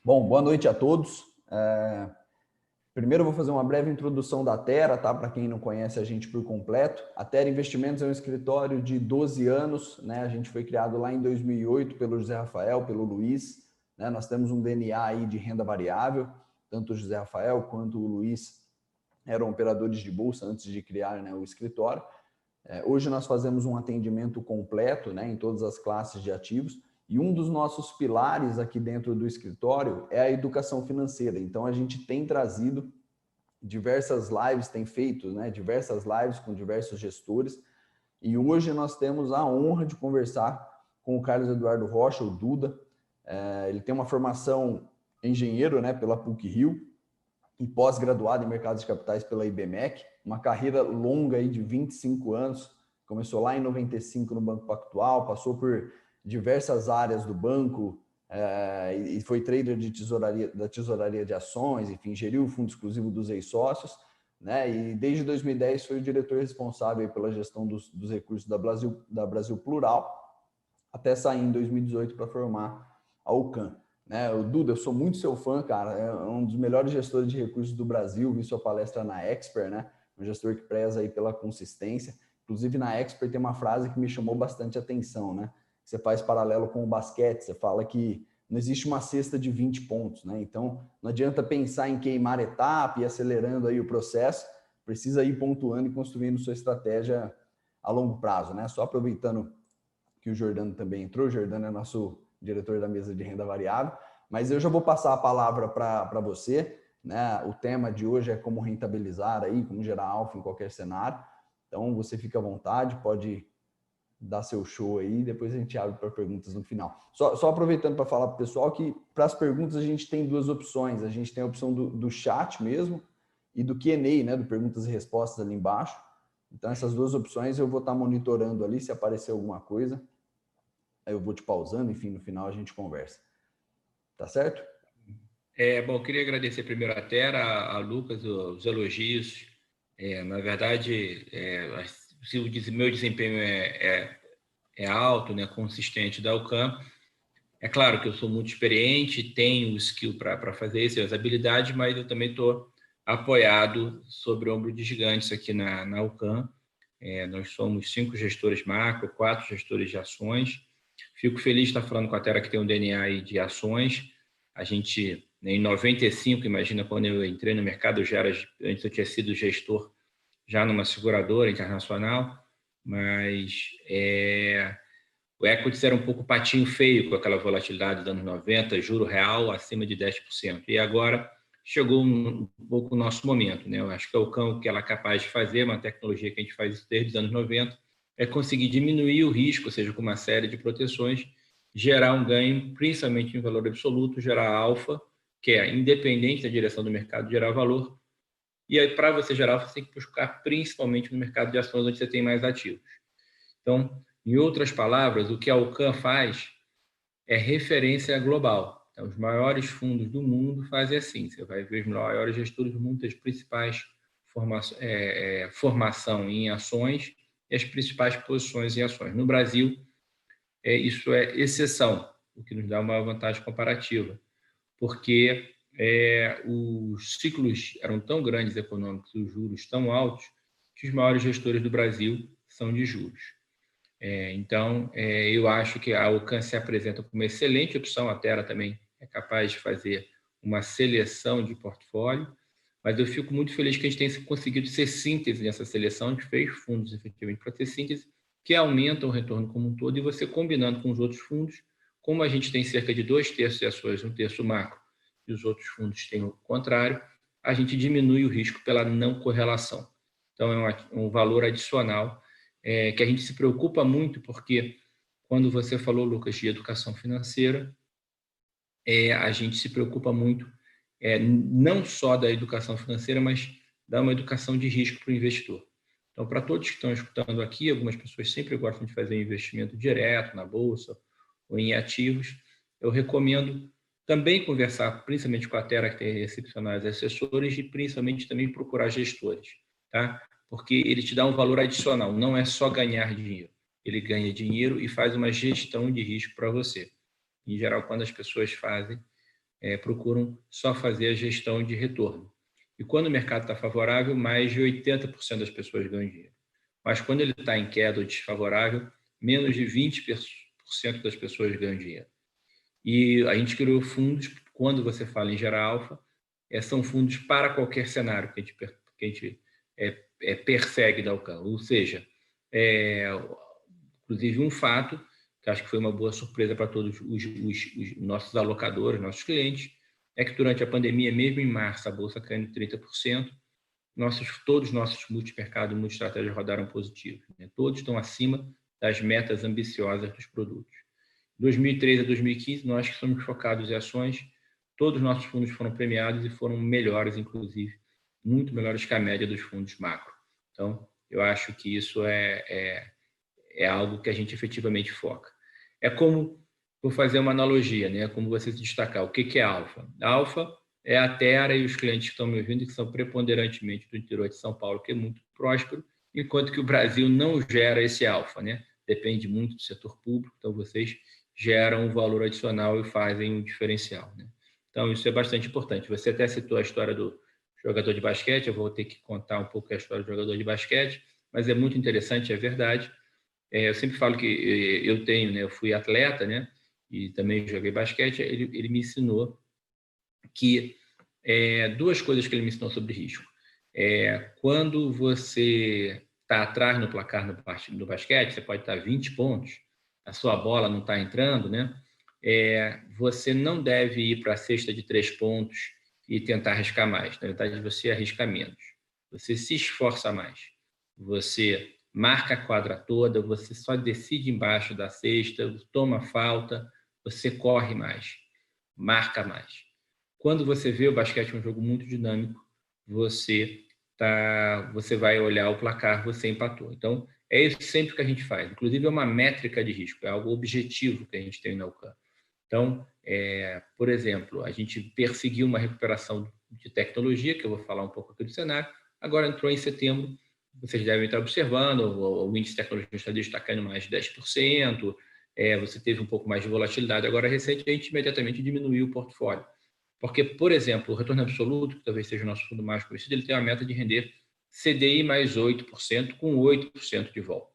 Bom, boa noite a todos. Primeiro eu vou fazer uma breve introdução da Tera, tá? Para quem não conhece a gente por completo. A Tera Investimentos é um escritório de 12 anos, né? A gente foi criado lá em 2008 pelo José Rafael, pelo Luiz, né? Nós temos um DNA aí de renda variável, tanto o José Rafael quanto o Luiz eram operadores de bolsa antes de criar, né, o escritório. Hoje nós fazemos um atendimento completo, né, em todas as classes de ativos, e um dos nossos pilares aqui dentro do escritório é a educação financeira. Então a gente tem trazido diversas lives, tem feito, né, diversas lives com diversos gestores, e hoje nós temos a honra de conversar com o Carlos Eduardo Rocha, o Duda. Ele tem uma formação engenheiro, né, pela PUC-Rio, e pós-graduado em mercados de capitais pela IBMEC, uma carreira longa aí de 25 anos, começou lá em 95 no Banco Pactual, passou por diversas áreas do banco, e foi trader de da tesouraria de ações, enfim, geriu o fundo exclusivo dos ex-sócios, né? E desde 2010 foi o diretor responsável pela gestão dos recursos da Brasil Plural, até sair em 2018 para formar a UCAN. Né? O Duda, eu sou muito seu fã, cara, é um dos melhores gestores de recursos do Brasil, vi sua palestra na Expert, né? Um gestor que preza aí pela consistência. Inclusive na Expert tem uma frase que me chamou bastante atenção, né? Você faz paralelo com o basquete, você fala que não existe uma cesta de 20 pontos, né? Então não adianta pensar em queimar etapa e acelerando aí o processo, precisa ir pontuando e construindo sua estratégia a longo prazo, né? Só aproveitando que o Jordano também entrou, o Jordano é nosso diretor da mesa de renda variável, mas eu já vou passar a palavra para você, né? O tema de hoje é como rentabilizar aí, como gerar alfa em qualquer cenário. Então você fica à vontade, pode dar seu show aí, depois a gente abre para perguntas no final. Só aproveitando para falar para o pessoal que para as perguntas a gente tem duas opções. A gente tem a opção do chat mesmo e do Q&A, né? Do perguntas e respostas ali embaixo. Então essas duas opções eu vou estar monitorando ali, se aparecer alguma coisa, aí eu vou te pausando, enfim, no final a gente conversa. Tá certo? Bom, queria agradecer primeiro a Tera, a Lucas, os elogios. Na verdade, se o meu desempenho é alto, né, consistente da UCAM, é claro que eu sou muito experiente, tenho o skill para fazer isso, as habilidades, mas eu também estou apoiado sobre o ombro de gigantes aqui na UCAM. Nós somos 5 gestores macro, 4 gestores de ações. Fico feliz de estar falando com a Tera, que tem um DNA aí de ações. A gente, em 95, imagina, quando eu entrei no mercado, antes eu tinha sido gestor já numa seguradora internacional, mas o equities era um pouco patinho feio com aquela volatilidade dos anos 90, juro real acima de 10%. E agora chegou um pouco o nosso momento, né? Eu acho que o que ela é capaz de fazer, uma tecnologia que a gente faz isso desde os anos 90, é conseguir diminuir o risco, ou seja, com uma série de proteções, gerar um ganho, principalmente em valor absoluto, gerar alfa, que é independente da direção do mercado, gerar valor. E aí, para você gerar alfa, você tem que buscar principalmente no mercado de ações, onde você tem mais ativos. Então, em outras palavras, o que a UCAM faz é referência global. Então, os maiores fundos do mundo fazem assim. Você vai ver os maiores gestores do mundo, as principais formação em ações e as principais posições em ações. No Brasil, isso é exceção, o que nos dá uma vantagem comparativa, porque os ciclos eram tão grandes econômicos, os juros tão altos, que os maiores gestores do Brasil são de juros. Então, eu acho que a UCAM se apresenta como uma excelente opção. A Tera também é capaz de fazer uma seleção de portfólio, mas eu fico muito feliz que a gente tenha conseguido ser síntese nessa seleção. A gente fez fundos, efetivamente, para ter síntese, que aumentam o retorno como um todo, e você combinando com os outros fundos, como a gente tem cerca de 2/3 de ações, 1/3 macro, e os outros fundos têm o contrário, a gente diminui o risco pela não correlação. Então, é um valor adicional que a gente se preocupa muito, porque quando você falou, Lucas, de educação financeira, a gente se preocupa muito não só da educação financeira, mas da uma educação de risco para o investidor. Então, para todos que estão escutando aqui, algumas pessoas sempre gostam de fazer investimento direto na bolsa ou em ativos. Eu recomendo também conversar, principalmente com a Tera, que tem excepcionais assessores, e principalmente também procurar gestores, tá? Porque ele te dá um valor adicional, não é só ganhar dinheiro. Ele ganha dinheiro e faz uma gestão de risco para você. Em geral, quando as pessoas fazem procuram só fazer a gestão de retorno. E quando o mercado está favorável, mais de 80% das pessoas ganham dinheiro. Mas quando ele está em queda ou desfavorável, menos de 20% das pessoas ganham dinheiro. E a gente criou fundos, quando você fala em gerar alfa, são fundos para qualquer cenário que a gente persegue da Alcan. Ou seja, inclusive um fato, que acho que foi uma boa surpresa para todos os nossos alocadores, nossos clientes, é que durante a pandemia, mesmo em março, a Bolsa caindo 30%, todos os nossos multimercados e multiestratégias rodaram positivo. Né? Todos estão acima das metas ambiciosas dos produtos. 2013 a 2015, nós que somos focados em ações, todos os nossos fundos foram premiados e foram melhores, inclusive, muito melhores que a média dos fundos macro. Então, eu acho que isso é algo que a gente efetivamente foca. É como, vou fazer uma analogia, né? Como você se destacar, o que é alfa? Alfa é a Terra e os clientes que estão me ouvindo, que são preponderantemente do interior de São Paulo, que é muito próspero, enquanto que o Brasil não gera esse alfa, né? Depende muito do setor público, então vocês geram um valor adicional e fazem um diferencial, né? Então, isso é bastante importante. Você até citou a história do jogador de basquete, eu vou ter que contar um pouco a história do jogador de basquete, mas é muito interessante, é verdade. Eu sempre falo que eu fui atleta, né? E também joguei basquete. Ele me ensinou que duas coisas que ele me ensinou sobre risco. Quando você está atrás no placar no basquete, você pode estar 20 pontos, a sua bola não está entrando, né? Você não deve ir para a cesta de 3 pontos e tentar arriscar mais. Na verdade, você arrisca menos. Você se esforça mais. Você marca a quadra toda, você só decide embaixo da cesta, toma falta, você corre mais, marca mais. Quando você vê o basquete um jogo muito dinâmico, você vai olhar o placar, você empatou. Então, é isso sempre que a gente faz. Inclusive, é uma métrica de risco, é algo objetivo que a gente tem na Alcan. Então, por exemplo, a gente perseguiu uma recuperação de tecnologia, que eu vou falar um pouco aqui do cenário, agora entrou em setembro, vocês devem estar observando, o índice de tecnologia está caindo mais de 10%, você teve um pouco mais de volatilidade agora recente, a gente imediatamente diminuiu o portfólio. Porque, por exemplo, o retorno absoluto, que talvez seja o nosso fundo mais conhecido, ele tem uma meta de render CDI mais 8%, com 8% de vol.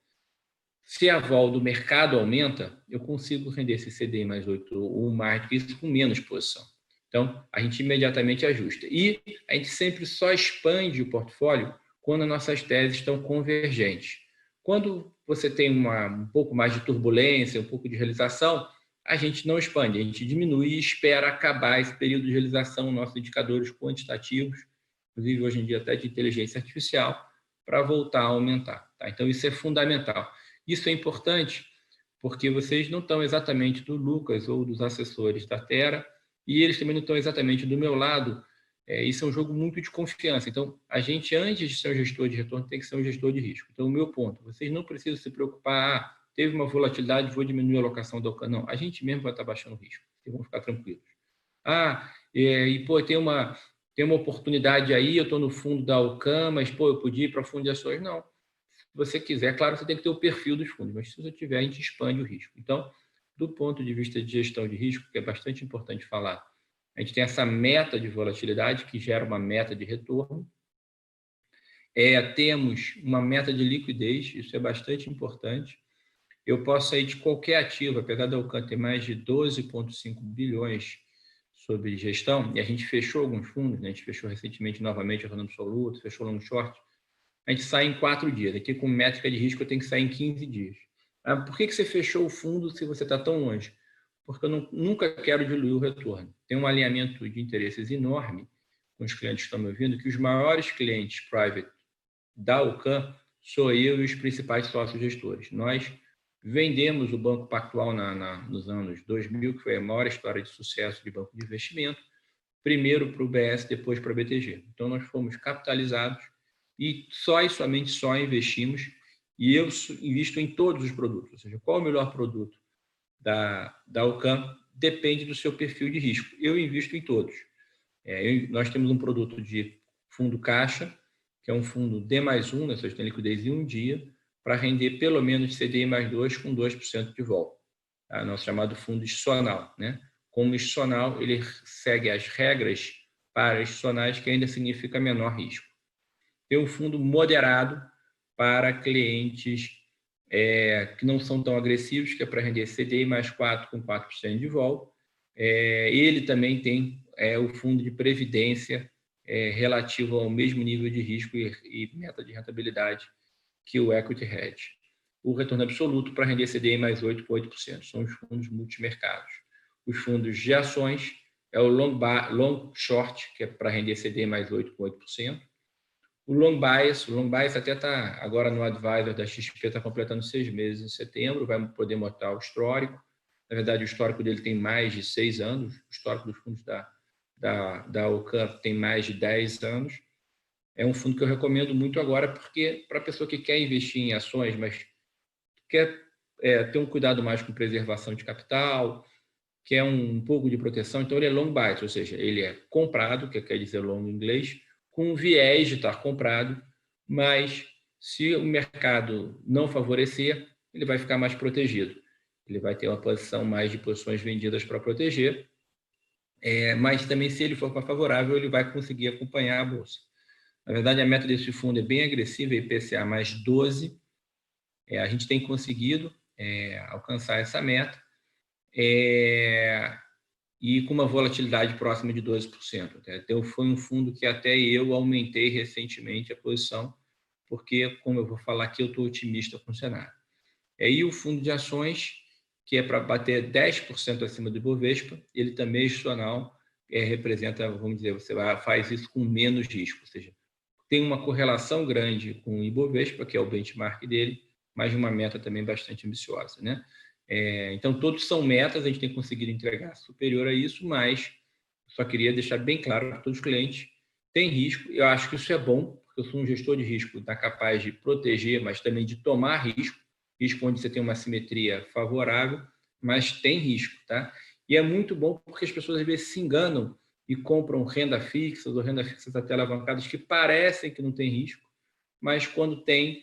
Se a vol do mercado aumenta, eu consigo render esse CDI mais 8 ou mais do que isso com menos posição. Então, a gente imediatamente ajusta. E a gente sempre só expande o portfólio quando as nossas teses estão convergentes. Quando você tem um pouco mais de turbulência, um pouco de realização, a gente não expande, a gente diminui e espera acabar esse período de realização, nossos indicadores quantitativos, inclusive hoje em dia até de inteligência artificial, para voltar a aumentar. Tá? Então, isso é fundamental. Isso é importante porque vocês não estão exatamente do Lucas ou dos assessores da Terra e eles também não estão exatamente do meu lado. Isso é um jogo muito de confiança. Então, a gente, antes de ser um gestor de retorno, tem que ser um gestor de risco. Então, o meu ponto, vocês não precisam se preocupar, teve uma volatilidade, vou diminuir a alocação da Alcan. Não, a gente mesmo vai estar baixando o risco. Vocês vão ficar tranquilos. Tem uma oportunidade aí, eu estou no fundo da Alcan, mas, eu podia ir para fundo de ações. Não. Se você quiser, claro, você tem que ter o perfil dos fundos, mas se você tiver, a gente expande o risco. Então, do ponto de vista de gestão de risco, que é bastante importante falar, a gente tem essa meta de volatilidade que gera uma meta de retorno. Temos uma meta de liquidez, isso é bastante importante. Eu posso sair de qualquer ativo, apesar da Alcan ter mais de 12,5 bilhões sobre gestão, e a gente fechou alguns fundos, né? A gente fechou recentemente novamente o Retorno Absoluto, fechou o Long Short, a gente sai em 4 dias. Aqui, com métrica de risco, eu tenho que sair em 15 dias. Por que você fechou o fundo se você está tão longe? Porque eu nunca quero diluir o retorno. Tem um alinhamento de interesses enorme com os clientes que estão me ouvindo, que os maiores clientes private da Alcan sou eu e os principais sócios gestores. Nós vendemos o Banco Pactual nos anos 2000, que foi a maior história de sucesso de banco de investimento, primeiro para o BS, depois para a BTG. Então, nós fomos capitalizados e somente investimos, e eu invisto em todos os produtos. Ou seja, qual é o melhor produto da Alcan depende do seu perfil de risco. Eu invisto em todos. Nós temos um produto de fundo caixa, que é um fundo D+1, né, ou seja, tem liquidez em um dia, para render pelo menos CDI mais 2 com 2% de vol. Tá? Nosso chamado fundo institucional, né? como institucional, ele segue as regras para institucionais, que ainda significa menor risco. Tem um fundo moderado para clientes que não são tão agressivos, que é para render CDI mais 4 com 4% de vol. Ele também tem o fundo de previdência relativo ao mesmo nível de risco e meta de rentabilidade que o Equity Hedge. O retorno absoluto para render CDI mais 8 com 8%. São os fundos multimercados. Os fundos de ações é o long short, que é para render CDI mais 8 com 8%. O long bias até está agora no advisor da XP, está completando 6 meses em setembro, vai poder mostrar o histórico. Na verdade, o histórico dele tem mais de 6 anos, o histórico dos fundos da Ocan tem mais de 10 anos. É um fundo que eu recomendo muito agora, porque para a pessoa que quer investir em ações, mas quer ter um cuidado mais com preservação de capital, quer um pouco de proteção, então ele é long bias, ou seja, ele é comprado, que quer dizer long em inglês, com viés de estar comprado, mas se o mercado não favorecer, ele vai ficar mais protegido. Ele vai ter uma posição mais de posições vendidas para proteger, mas também se ele for para favorável, ele vai conseguir acompanhar a bolsa. Na verdade, a meta desse fundo é bem agressiva, IPCA mais 12. A gente tem conseguido alcançar essa meta e com uma volatilidade próxima de 12%. Então, foi um fundo que até eu aumentei recentemente a posição, porque, como eu vou falar aqui, eu estou otimista com o cenário. E o fundo de ações, que é para bater 10% acima do Ibovespa, ele também é institucional, representa, vamos dizer, você faz isso com menos risco, ou seja, tem uma correlação grande com o Ibovespa, que é o benchmark dele, mas uma meta também bastante ambiciosa, né? Então, todos são metas, a gente tem conseguido entregar superior a isso, mas só queria deixar bem claro para todos os clientes, tem risco, eu acho que isso é bom, porque eu sou um gestor de risco, está capaz de proteger, mas também de tomar risco onde você tem uma simetria favorável, mas tem risco, tá? E é muito bom porque as pessoas às vezes se enganam e compram renda fixa ou renda fixa até alavancadas que parecem que não tem risco, mas quando tem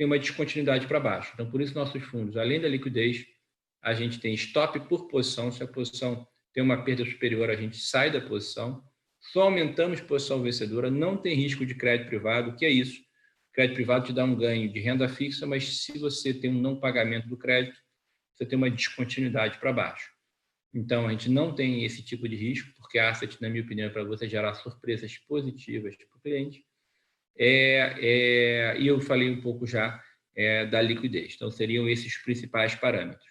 uma descontinuidade para baixo. Então, por isso, nossos fundos, além da liquidez, a gente tem stop por posição. Se a posição tem uma perda superior, a gente sai da posição. Só aumentamos posição vencedora, não tem risco de crédito privado. O que é isso? O crédito privado te dá um ganho de renda fixa, mas se você tem um não pagamento do crédito, você tem uma descontinuidade para baixo. Então, a gente não tem esse tipo de risco, porque a asset, na minha opinião, é para você gerar surpresas positivas para o cliente. E eu falei um pouco já da liquidez. Então, seriam esses os principais parâmetros.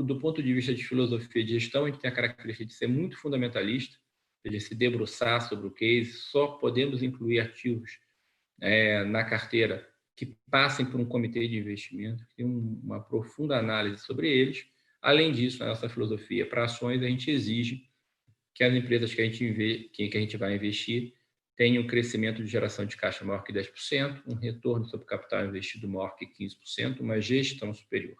Do ponto de vista de filosofia de gestão, a gente tem a característica de ser muito fundamentalista, de se debruçar sobre o case, só podemos incluir ativos na carteira que passem por um comitê de investimento, que tem uma profunda análise sobre eles. Além disso, na nossa filosofia para ações, a gente exige que as empresas que a gente vai investir tenham um crescimento de geração de caixa maior que 10%, um retorno sobre o capital investido maior que 15%, uma gestão superior.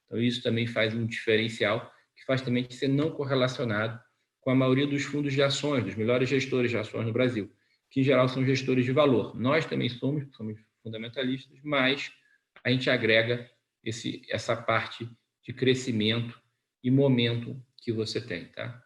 Então, isso também faz um diferencial, que faz também ser não correlacionado com a maioria dos fundos de ações, dos melhores gestores de ações no Brasil, que em geral são gestores de valor. Nós também somos fundamentalistas, mas a gente agrega essa parte de crescimento e momento que você tem, tá?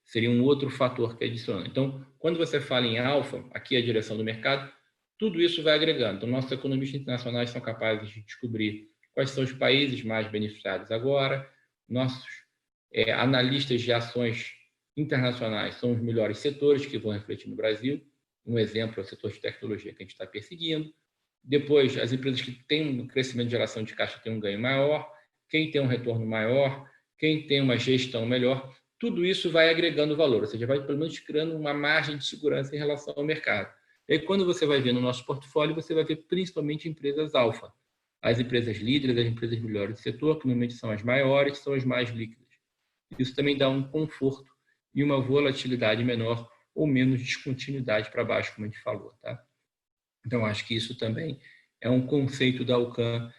Seria um outro fator que adiciona. Então, quando você fala em alfa, aqui é a direção do mercado, tudo isso vai agregando. Então, nossos economistas internacionais são capazes de descobrir quais são os países mais beneficiados agora, nossos analistas de ações internacionais são os melhores setores que vão refletir no Brasil. Um exemplo é o setor de tecnologia que a gente está perseguindo. Depois, as empresas que têm um crescimento de geração de caixa têm um ganho maior, quem tem um retorno maior, quem tem uma gestão melhor, tudo isso vai agregando valor, ou seja, vai pelo menos criando uma margem de segurança em relação ao mercado. E aí, quando você vai ver no nosso portfólio, você vai ver principalmente empresas alfa. As empresas líderes, as empresas melhores do setor, que normalmente são as maiores, são as mais líquidas. Isso também dá um conforto e uma volatilidade menor ou menos descontinuidade para baixo, como a gente falou, tá? Então, acho que isso também é um conceito da Ocan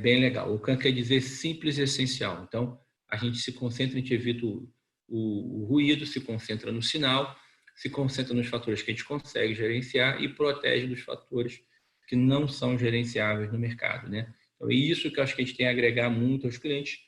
bem legal. Ocan quer dizer simples e essencial. Então, a gente se concentra, a gente evita o ruído, se concentra no sinal, se concentra nos fatores que a gente consegue gerenciar e protege dos fatores que não são gerenciáveis no mercado, né? Então, é isso que eu acho que a gente tem a agregar muito aos clientes,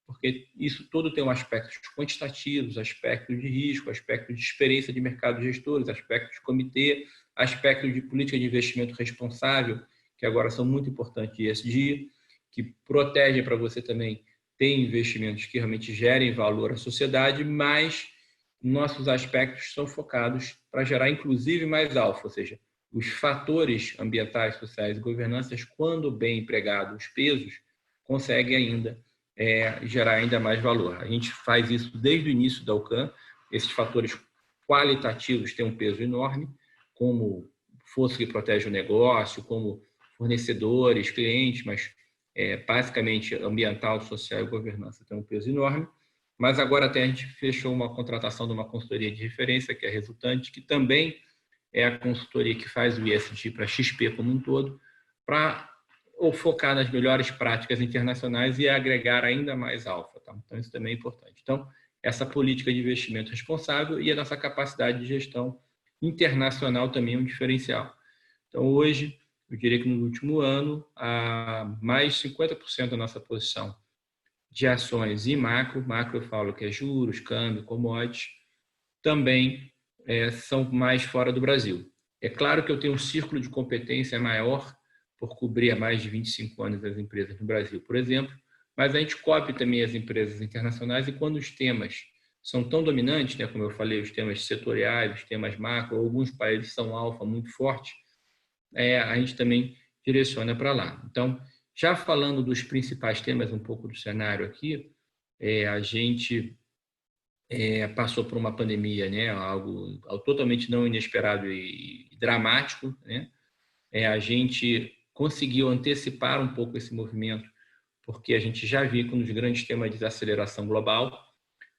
porque isso tudo tem um aspectos quantitativos, aspectos de risco, aspectos de experiência de mercado de gestores, aspectos de comitê, aspectos de política de investimento responsável, que agora são muito importantes de ESG, que protegem para você também ter investimentos que realmente gerem valor à sociedade, mas nossos aspectos são focados para gerar, inclusive, mais alfa, ou seja, os fatores ambientais, sociais e governanças, quando bem empregados, os pesos, conseguem ainda gerar ainda mais valor. A gente faz isso desde o início da UCAN. Esses fatores qualitativos têm um peso enorme, como força que protege o negócio, como fornecedores, clientes, mas basicamente ambiental, social e governança tem um peso enorme. Mas agora até a gente fechou uma contratação de uma consultoria de referência, que é a Resultante, que também é a consultoria que faz o ESG para a XP como um todo, para focar nas melhores práticas internacionais e agregar ainda mais alfa. Tá? Então, isso também é importante. Então, essa política de investimento responsável e a nossa capacidade de gestão internacional também é um diferencial. Então, hoje, eu diria que no último ano, mais 50% da nossa posição de ações e macro eu falo que é juros, câmbio, commodities, também são mais fora do Brasil. É claro que eu tenho um círculo de competência maior por cobrir há mais de 25 anos as empresas no Brasil, por exemplo, mas a gente cobre também as empresas internacionais e quando os temas são tão dominantes, né, como eu falei, os temas setoriais, os temas macro, alguns países são alfa muito fortes, a gente também direciona para lá. Então, já falando dos principais temas, um pouco do cenário aqui, a gente passou por uma pandemia, né, algo totalmente não inesperado e dramático, né? A gente conseguiu antecipar um pouco esse movimento, porque a gente já viu que nos grandes temas de desaceleração global,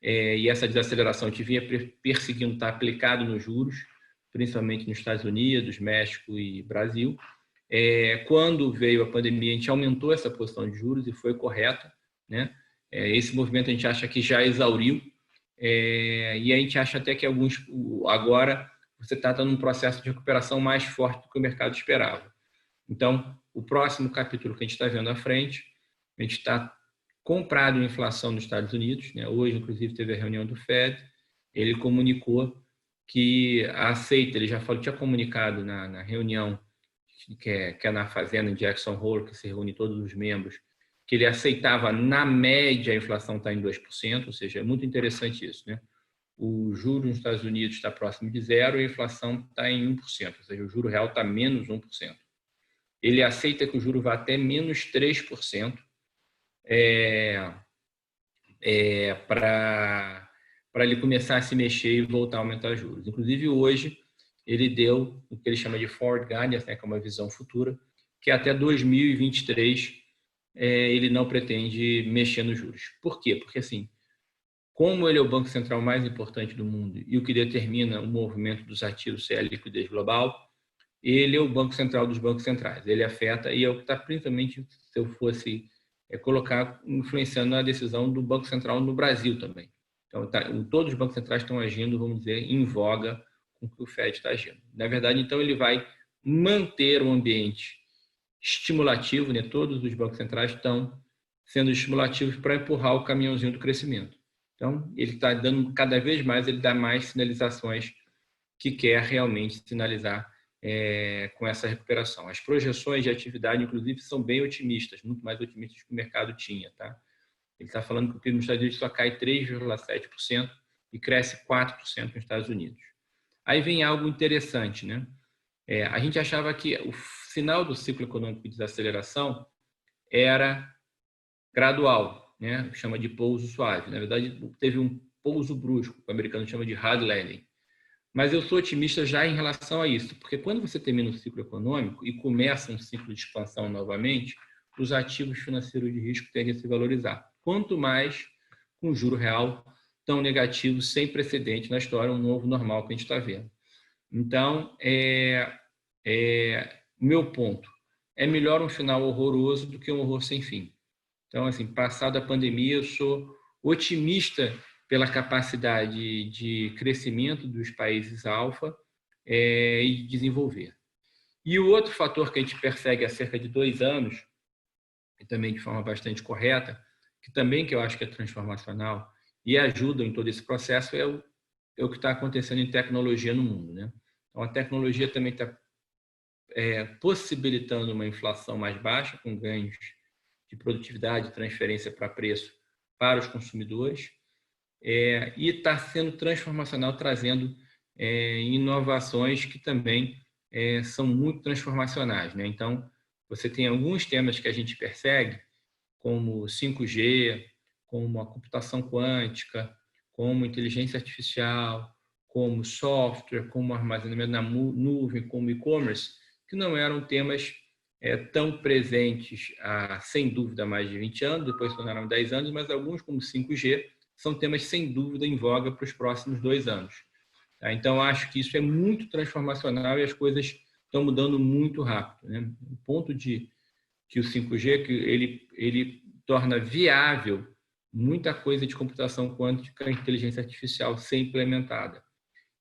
e essa desaceleração a gente vinha perseguindo estar aplicado nos juros, principalmente nos Estados Unidos, México e Brasil. Quando veio a pandemia, a gente aumentou essa posição de juros e foi correta, né? Esse movimento a gente acha que já exauriu, e a gente acha até que agora você está num processo de recuperação mais forte do que o mercado esperava. Então, o próximo capítulo que a gente está vendo à frente, a gente está comprado em inflação nos Estados Unidos, né? Hoje, inclusive, teve a reunião do Fed, ele comunicou que aceita, ele já tinha comunicado na reunião que é na fazenda em Jackson Hole, que se reúne todos os membros, que ele aceitava, na média, a inflação está em 2%, ou seja, é muito interessante isso, né? O juro nos Estados Unidos está próximo de zero e a inflação está em 1%, ou seja, o juro real está menos 1%. Ele aceita que o juro vá até menos 3%, para ele começar a se mexer e voltar a aumentar os juros. Inclusive, hoje, ele deu o que ele chama de forward guidance, né, que é uma visão futura, que até 2023 ele não pretende mexer nos juros. Por quê? Porque, assim, como ele é o banco central mais importante do mundo e o que determina o movimento dos ativos ser a liquidez global, ele é o banco central dos bancos centrais. Ele afeta e é o que está principalmente, se eu fosse colocar, influenciando na decisão do Banco Central no Brasil também. Então, todos os bancos centrais estão agindo, vamos dizer, em voga com o que o Fed está agindo. Na verdade, então, ele vai manter o ambiente estimulativo, né? Todos os bancos centrais estão sendo estimulativos para empurrar o caminhãozinho do crescimento. Então, ele está dando cada vez mais, ele dá mais sinalizações que quer realmente sinalizar com essa recuperação. As projeções de atividade, inclusive, são bem otimistas, muito mais otimistas que o mercado tinha. Tá? Ele está falando que o PIB nos Estados Unidos só cai 3,7% e cresce 4% nos Estados Unidos. Aí vem algo interessante, né? A gente achava que o final do ciclo econômico de desaceleração era gradual, né? Chama de pouso suave. Na verdade, teve um pouso brusco, que o americano chama de hard landing. Mas eu sou otimista já em relação a isso, porque quando você termina o ciclo econômico e começa um ciclo de expansão novamente, os ativos financeiros de risco tendem a se valorizar. Quanto mais com o juro real tão negativo, sem precedente na história, um novo normal que a gente está vendo. Então, meu ponto, é melhor um final horroroso do que um horror sem fim. Então, assim, passada a pandemia, eu sou otimista pela capacidade de crescimento dos países alfa e de desenvolver. E o outro fator que a gente persegue há cerca de 2 anos, e também de forma bastante correta, que também que eu acho que é transformacional e ajuda em todo esse processo, é o que está acontecendo em tecnologia no mundo, né? Então, a tecnologia também está possibilitando uma inflação mais baixa, com ganhos de produtividade, transferência para preço para os consumidores, e está sendo transformacional, trazendo inovações que também são muito transformacionais, né? Então, você tem alguns temas que a gente persegue, como 5G, como a computação quântica, como inteligência artificial, como software, como armazenamento na nuvem, como e-commerce, que não eram temas tão presentes há, sem dúvida, mais de 20 anos, depois se tornaram 10 anos, mas alguns, como 5G, são temas, sem dúvida, em voga para os próximos 2 anos. Tá? Então, acho que isso é muito transformacional e as coisas estão mudando muito rápido, né? O ponto de que o 5G que ele torna viável muita coisa de computação quântica e inteligência artificial ser implementada.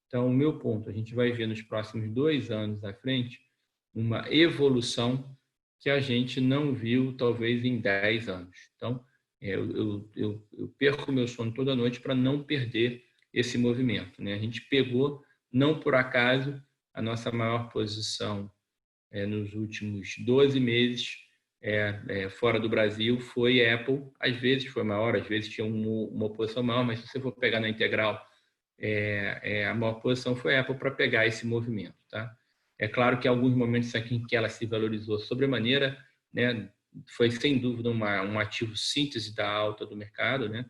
Então, o meu ponto, a gente vai ver nos próximos 2 anos à frente uma evolução que a gente não viu, talvez, em 10 anos. Então, eu perco meu sono toda noite para não perder esse movimento, né? A gente pegou, não por acaso, a nossa maior posição nos últimos 12 meses fora do Brasil foi Apple. Às vezes foi maior, às vezes tinha uma posição maior, mas se você for pegar na integral, a maior posição foi Apple para pegar esse movimento, tá? É claro que em alguns momentos aqui em que ela se valorizou sobremaneira, né, foi sem dúvida um ativo síntese da alta do mercado, né?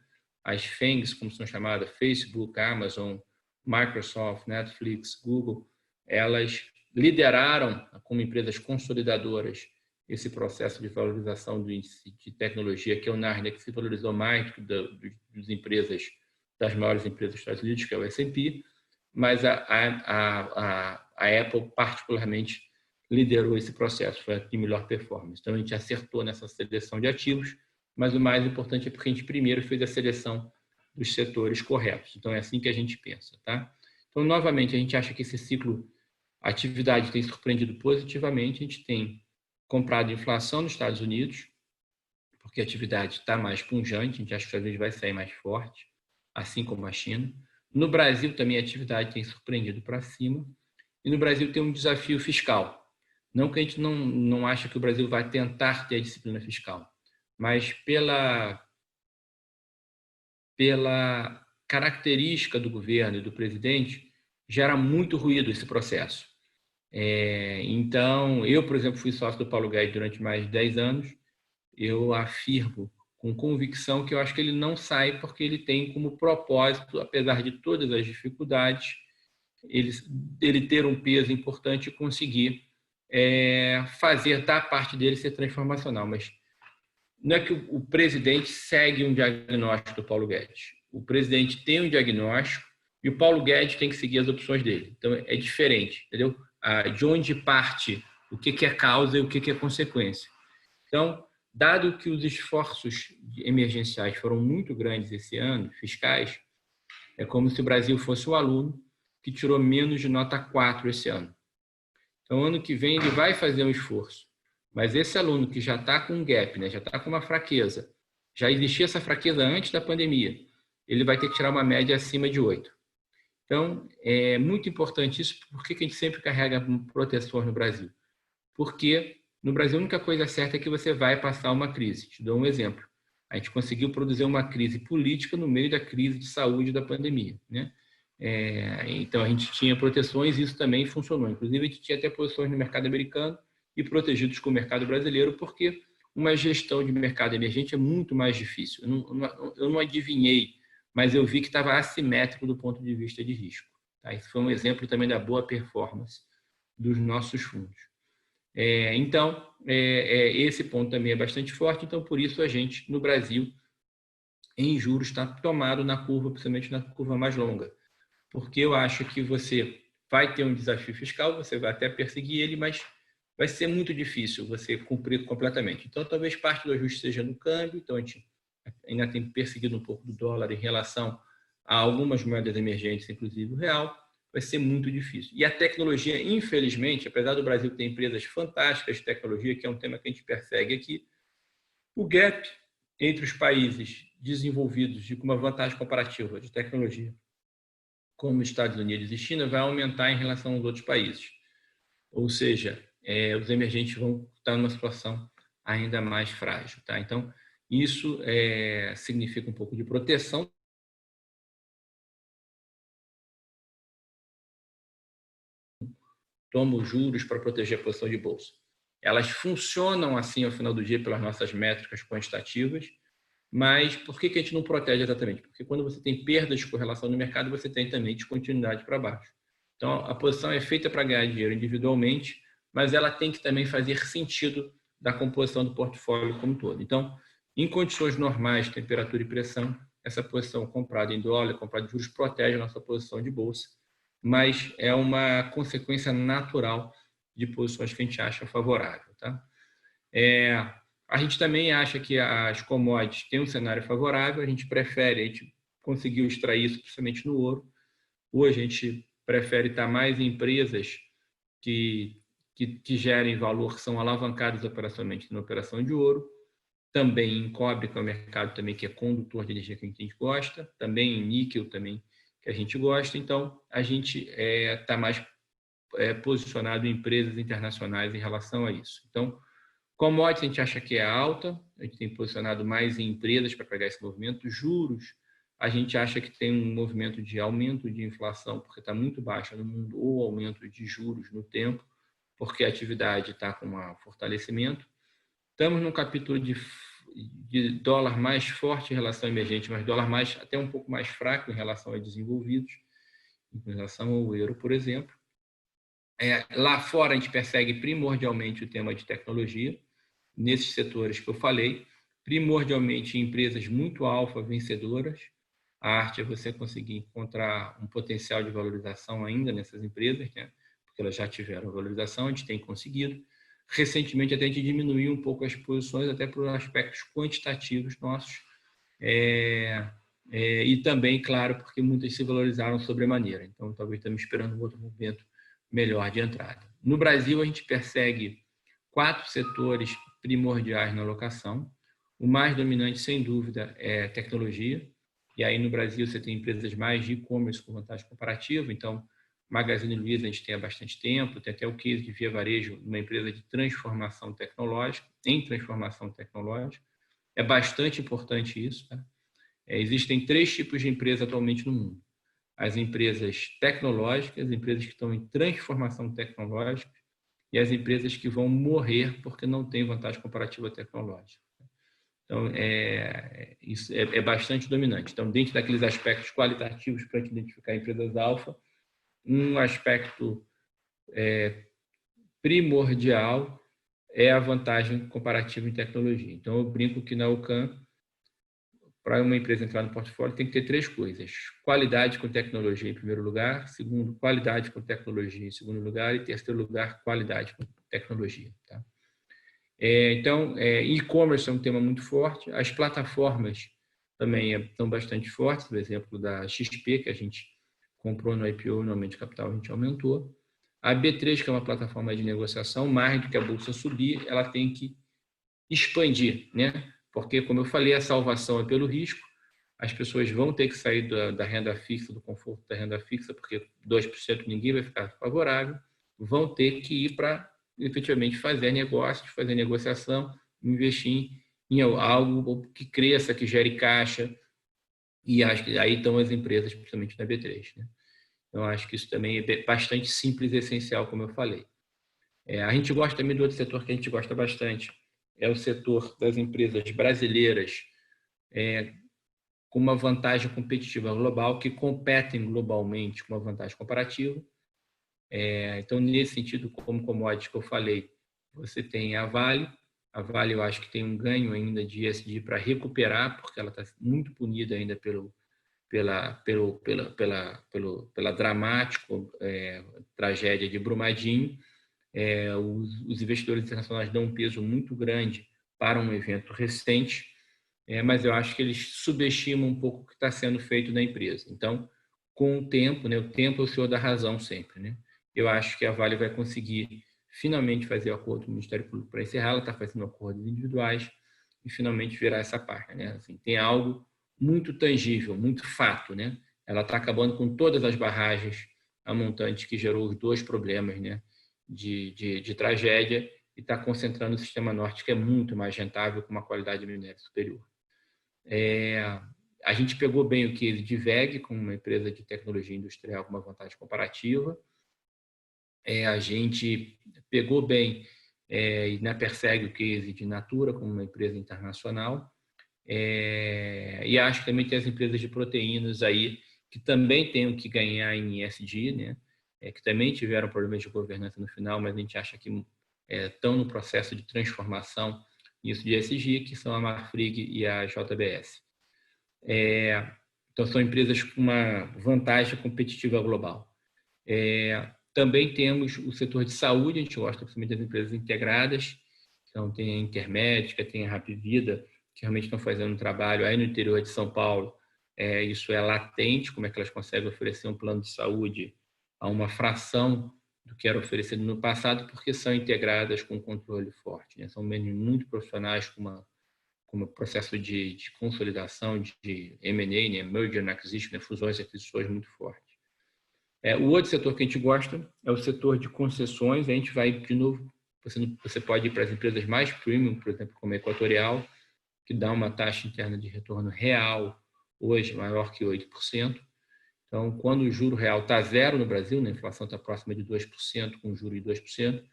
As FANGs, como são chamadas, Facebook, Amazon, Microsoft, Netflix, Google, elas lideraram como empresas consolidadoras esse processo de valorização do índice de tecnologia, que é o Nasdaq, que se valorizou mais das maiores empresas dos Estados Unidos, que é o S&P, mas a Apple particularmente liderou esse processo, foi a que melhor performance. Então, a gente acertou nessa seleção de ativos, mas o mais importante é porque a gente primeiro fez a seleção dos setores corretos. Então, é assim que a gente pensa, tá? Então, novamente, a gente acha que esse ciclo, a atividade tem surpreendido positivamente, a gente tem comprado inflação nos Estados Unidos, porque a atividade está mais pungente, a gente acha que os Estados Unidos vai sair mais forte, assim como a China. No Brasil também a atividade tem surpreendido para cima, e no Brasil tem um desafio fiscal. Não que a gente não acha que o Brasil vai tentar ter a disciplina fiscal, mas pela característica do governo e do presidente, gera muito ruído esse processo. Então, eu, por exemplo, fui sócio do Paulo Guedes durante mais de 10 anos, eu afirmo com convicção que eu acho que ele não sai porque ele tem como propósito, apesar de todas as dificuldades, ele ter um peso importante e conseguir fazer da parte dele ser transformacional. Mas não é que o presidente segue um diagnóstico do Paulo Guedes. O presidente tem um diagnóstico e o Paulo Guedes tem que seguir as opções dele. Então, é diferente, entendeu? De onde parte o que é causa e o que é consequência. Então, dado que os esforços emergenciais foram muito grandes esse ano, fiscais, é como se o Brasil fosse o aluno que tirou menos de nota 4 esse ano. Então, ano que vem, ele vai fazer um esforço. Mas esse aluno que já está com um gap, né, já está com uma fraqueza, já existia essa fraqueza antes da pandemia, ele vai ter que tirar uma média acima de 8. Então, é muito importante isso. Por que a gente sempre carrega proteções no Brasil? Porque no Brasil a única coisa certa é que você vai passar uma crise. Te dou um exemplo. A gente conseguiu produzir uma crise política no meio da crise de saúde da pandemia, né? Então, a gente tinha proteções e isso também funcionou. Inclusive, a gente tinha até posições no mercado americano e protegidos com o mercado brasileiro, porque uma gestão de mercado emergente é muito mais difícil. Eu não adivinhei, mas eu vi que estava assimétrico do ponto de vista de risco. Tá? Isso foi um exemplo também da boa performance dos nossos fundos. Então, esse ponto também é bastante forte. Então, por isso, a gente, no Brasil, em juros, está tomado na curva, principalmente na curva mais longa. Porque eu acho que você vai ter um desafio fiscal, você vai até perseguir ele, mas vai ser muito difícil você cumprir completamente. Então, talvez parte do ajuste seja no câmbio. Então, a gente ainda tem perseguido um pouco do dólar em relação a algumas moedas emergentes, inclusive o real. Vai ser muito difícil. E a tecnologia, infelizmente, apesar do Brasil ter empresas fantásticas de tecnologia, que é um tema que a gente persegue aqui, o gap entre os países desenvolvidos e com uma vantagem comparativa de tecnologia, como Estados Unidos e China, vai aumentar em relação aos outros países. Ou seja, os emergentes vão estar numa situação ainda mais frágil. Tá? Então, isso significa um pouco de proteção. Toma os juros para proteger a posição de bolsa. Elas funcionam assim ao final do dia pelas nossas métricas quantitativas, mas por que a gente não protege exatamente? Porque quando você tem perdas de correlação no mercado, você tem também descontinuidade para baixo. Então, a posição é feita para ganhar dinheiro individualmente, mas ela tem que também fazer sentido da composição do portfólio como um todo. Então, em condições normais, temperatura e pressão, essa posição comprada em dólar, comprada em juros, protege a nossa posição de bolsa, mas é uma consequência natural de posições que a gente acha favorável. Tá? A gente também acha que as commodities têm um cenário favorável, a gente conseguiu extrair isso principalmente no ouro. Hoje a gente prefere estar mais em empresas que gerem valor, que são alavancadas operacionalmente na operação de ouro, também em cobre, que é um mercado também que é condutor de energia que a gente gosta, também em níquel também que a gente gosta. Então, a gente está mais posicionado em empresas internacionais em relação a isso. Então, commodities a gente acha que é alta, a gente tem posicionado mais em empresas para pegar esse movimento. Juros, a gente acha que tem um movimento de aumento de inflação, porque está muito baixa no mundo, ou aumento de juros no tempo, porque a atividade está com um fortalecimento. Estamos num capítulo de dólar mais forte em relação ao emergente, mas dólar até um pouco mais fraco em relação a desenvolvidos, em relação ao euro, por exemplo. Lá fora, a gente persegue primordialmente o tema de tecnologia, nesses setores que eu falei, primordialmente em empresas muito alfa, vencedoras. A arte é você conseguir encontrar um potencial de valorização ainda nessas empresas, né? Porque elas já tiveram valorização, a gente tem conseguido. Recentemente, até a gente diminuiu um pouco as posições, até por aspectos quantitativos nossos, e também, claro, porque muitas se valorizaram sobremaneira. Então, talvez estamos esperando um outro momento melhor de entrada. No Brasil, a gente persegue 4 setores primordiais na alocação. O mais dominante, sem dúvida, é tecnologia. E aí, no Brasil, você tem empresas mais de e-commerce com vantagem comparativa. Então, Magazine Luiza a gente tem há bastante tempo. Tem até o case de Via Varejo, uma empresa de transformação tecnológica, em transformação tecnológica. É bastante importante isso. Tá? Existem 3 tipos de empresas atualmente no mundo. As empresas tecnológicas, as empresas que estão em transformação tecnológica e as empresas que vão morrer porque não têm vantagem comparativa tecnológica. Então, isso é bastante dominante. Então, dentro daqueles aspectos qualitativos para identificar empresas alfa, um aspecto primordial é a vantagem comparativa em tecnologia. Então, eu brinco que na UCAM, para uma empresa entrar no portfólio, tem que ter 3 coisas. Qualidade com tecnologia em primeiro lugar, segundo, qualidade com tecnologia em segundo lugar e terceiro lugar, qualidade com tecnologia. Tá? Então, e-commerce é um tema muito forte. As plataformas também estão bastante fortes. Por exemplo, da XP, que a gente comprou no IPO, no aumento de capital, a gente aumentou. A B3, que é uma plataforma de negociação, mais do que a bolsa subir, ela tem que expandir, né? Porque, como eu falei, a salvação é pelo risco. As pessoas vão ter que sair da renda fixa, do conforto da renda fixa, porque 2% ninguém vai ficar favorável. Vão ter que ir para, efetivamente, fazer negócios, fazer negociação, investir em algo que cresça, que gere caixa. E acho que aí estão as empresas, principalmente na B3. Né? Então, acho que isso também é bastante simples e essencial, como eu falei. A gente gosta também do outro setor que a gente gosta bastante, é o setor das empresas brasileiras com uma vantagem competitiva global, que competem globalmente com uma vantagem comparativa. Então, nesse sentido, como commodity que eu falei, você tem a Vale. A Vale, eu acho que tem um ganho ainda de ESG para recuperar, porque ela está muito punida ainda pela dramática tragédia de Brumadinho. Os investidores internacionais dão um peso muito grande para um evento recente, mas eu acho que eles subestimam um pouco o que está sendo feito na empresa. Então, com o tempo, né, o tempo é o senhor da razão sempre. Né? Eu acho que a Vale vai conseguir finalmente fazer o acordo com o Ministério Público para encerrar. Ela está fazendo acordos individuais, e finalmente virar essa página, né? Assim, tem algo muito tangível, muito fato, né? Ela está acabando com todas as barragens a montante que gerou os dois problemas, né? De tragédia, e está concentrando o Sistema Norte, que é muito mais rentável, com uma qualidade de minério superior. A gente pegou bem o case de WEG, como uma empresa de tecnologia industrial com uma vantagem comparativa. A gente pegou bem e persegue o case de Natura, como uma empresa internacional. E acho que também tem as empresas de proteínas aí, que também têm o que ganhar em ESG, né? Que também tiveram problemas de governança no final, mas a gente acha que estão no processo de transformação nisso de ESG, que são a Marfrig e a JBS. Então, são empresas com uma vantagem competitiva global. Também temos o setor de saúde, a gente gosta principalmente das empresas integradas. Então, tem a Intermédica, tem a Rapvida, que realmente estão fazendo um trabalho aí no interior de São Paulo. Isso é latente, como é que elas conseguem oferecer um plano de saúde a uma fração do que era oferecido no passado, porque são integradas com controle forte, né? São muito profissionais com um processo de consolidação, de M&A, né? Merger and Acquisition, né? Fusões e aquisições muito fortes. O outro setor que a gente gosta é o setor de concessões. A gente vai, de novo, você pode ir para as empresas mais premium, por exemplo, como a Equatorial, que dá uma taxa interna de retorno real, hoje, maior que 8%. Então, quando o juro real está zero no Brasil, né, a inflação está próxima de 2%, com juro de 2%,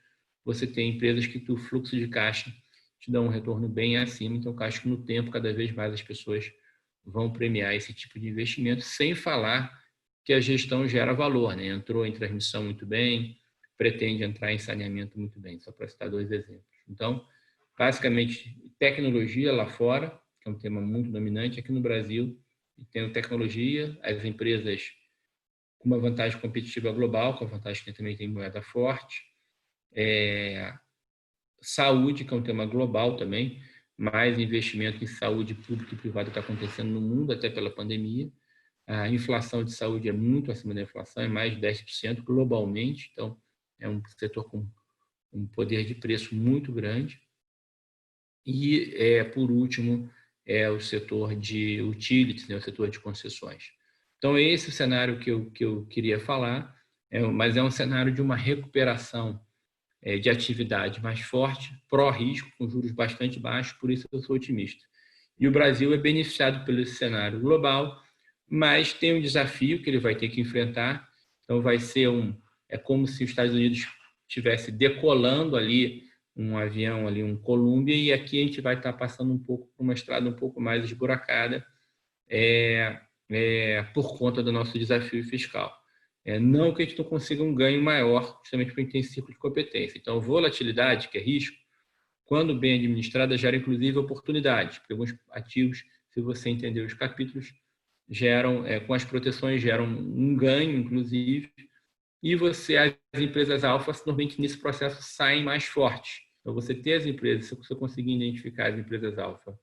você tem empresas que o fluxo de caixa te dá um retorno bem acima. Então, acho que no tempo, cada vez mais as pessoas vão premiar esse tipo de investimento, sem falar que a gestão gera valor, né? Entrou em transmissão muito bem, pretende entrar em saneamento muito bem, só para citar dois exemplos. Então, basicamente, tecnologia lá fora, que é um tema muito dominante aqui no Brasil, e tem tecnologia, as empresas com uma vantagem competitiva global, com a vantagem que também tem moeda forte, saúde, que é um tema global também, mais investimento em saúde pública e privada está acontecendo no mundo, até pela pandemia. A inflação de saúde é muito acima da inflação, é mais de 10% globalmente, então é um setor com um poder de preço muito grande. E, por último, o setor de utilities, né, o setor de concessões. Então, esse é o cenário que eu queria falar, mas é um cenário de uma recuperação de atividade mais forte, pró-risco, com juros bastante baixos, por isso eu sou otimista. E o Brasil é beneficiado pelo cenário global, mas tem um desafio que ele vai ter que enfrentar. Então, vai ser é como se os Estados Unidos estivesse decolando ali um avião, ali um Columbia, e aqui a gente vai estar passando um pouco por uma estrada um pouco mais esburacada por conta do nosso desafio fiscal. Não que a gente não consiga um ganho maior, justamente porque a gente tem ciclo de competência. Então, volatilidade, que é risco, quando bem administrada, gera inclusive oportunidades, porque alguns ativos, se você entender os capítulos, geram, com as proteções, geram um ganho, inclusive, e as empresas alfa, normalmente nesse processo, saem mais fortes. Então, você ter as empresas, se você conseguir identificar as empresas alfa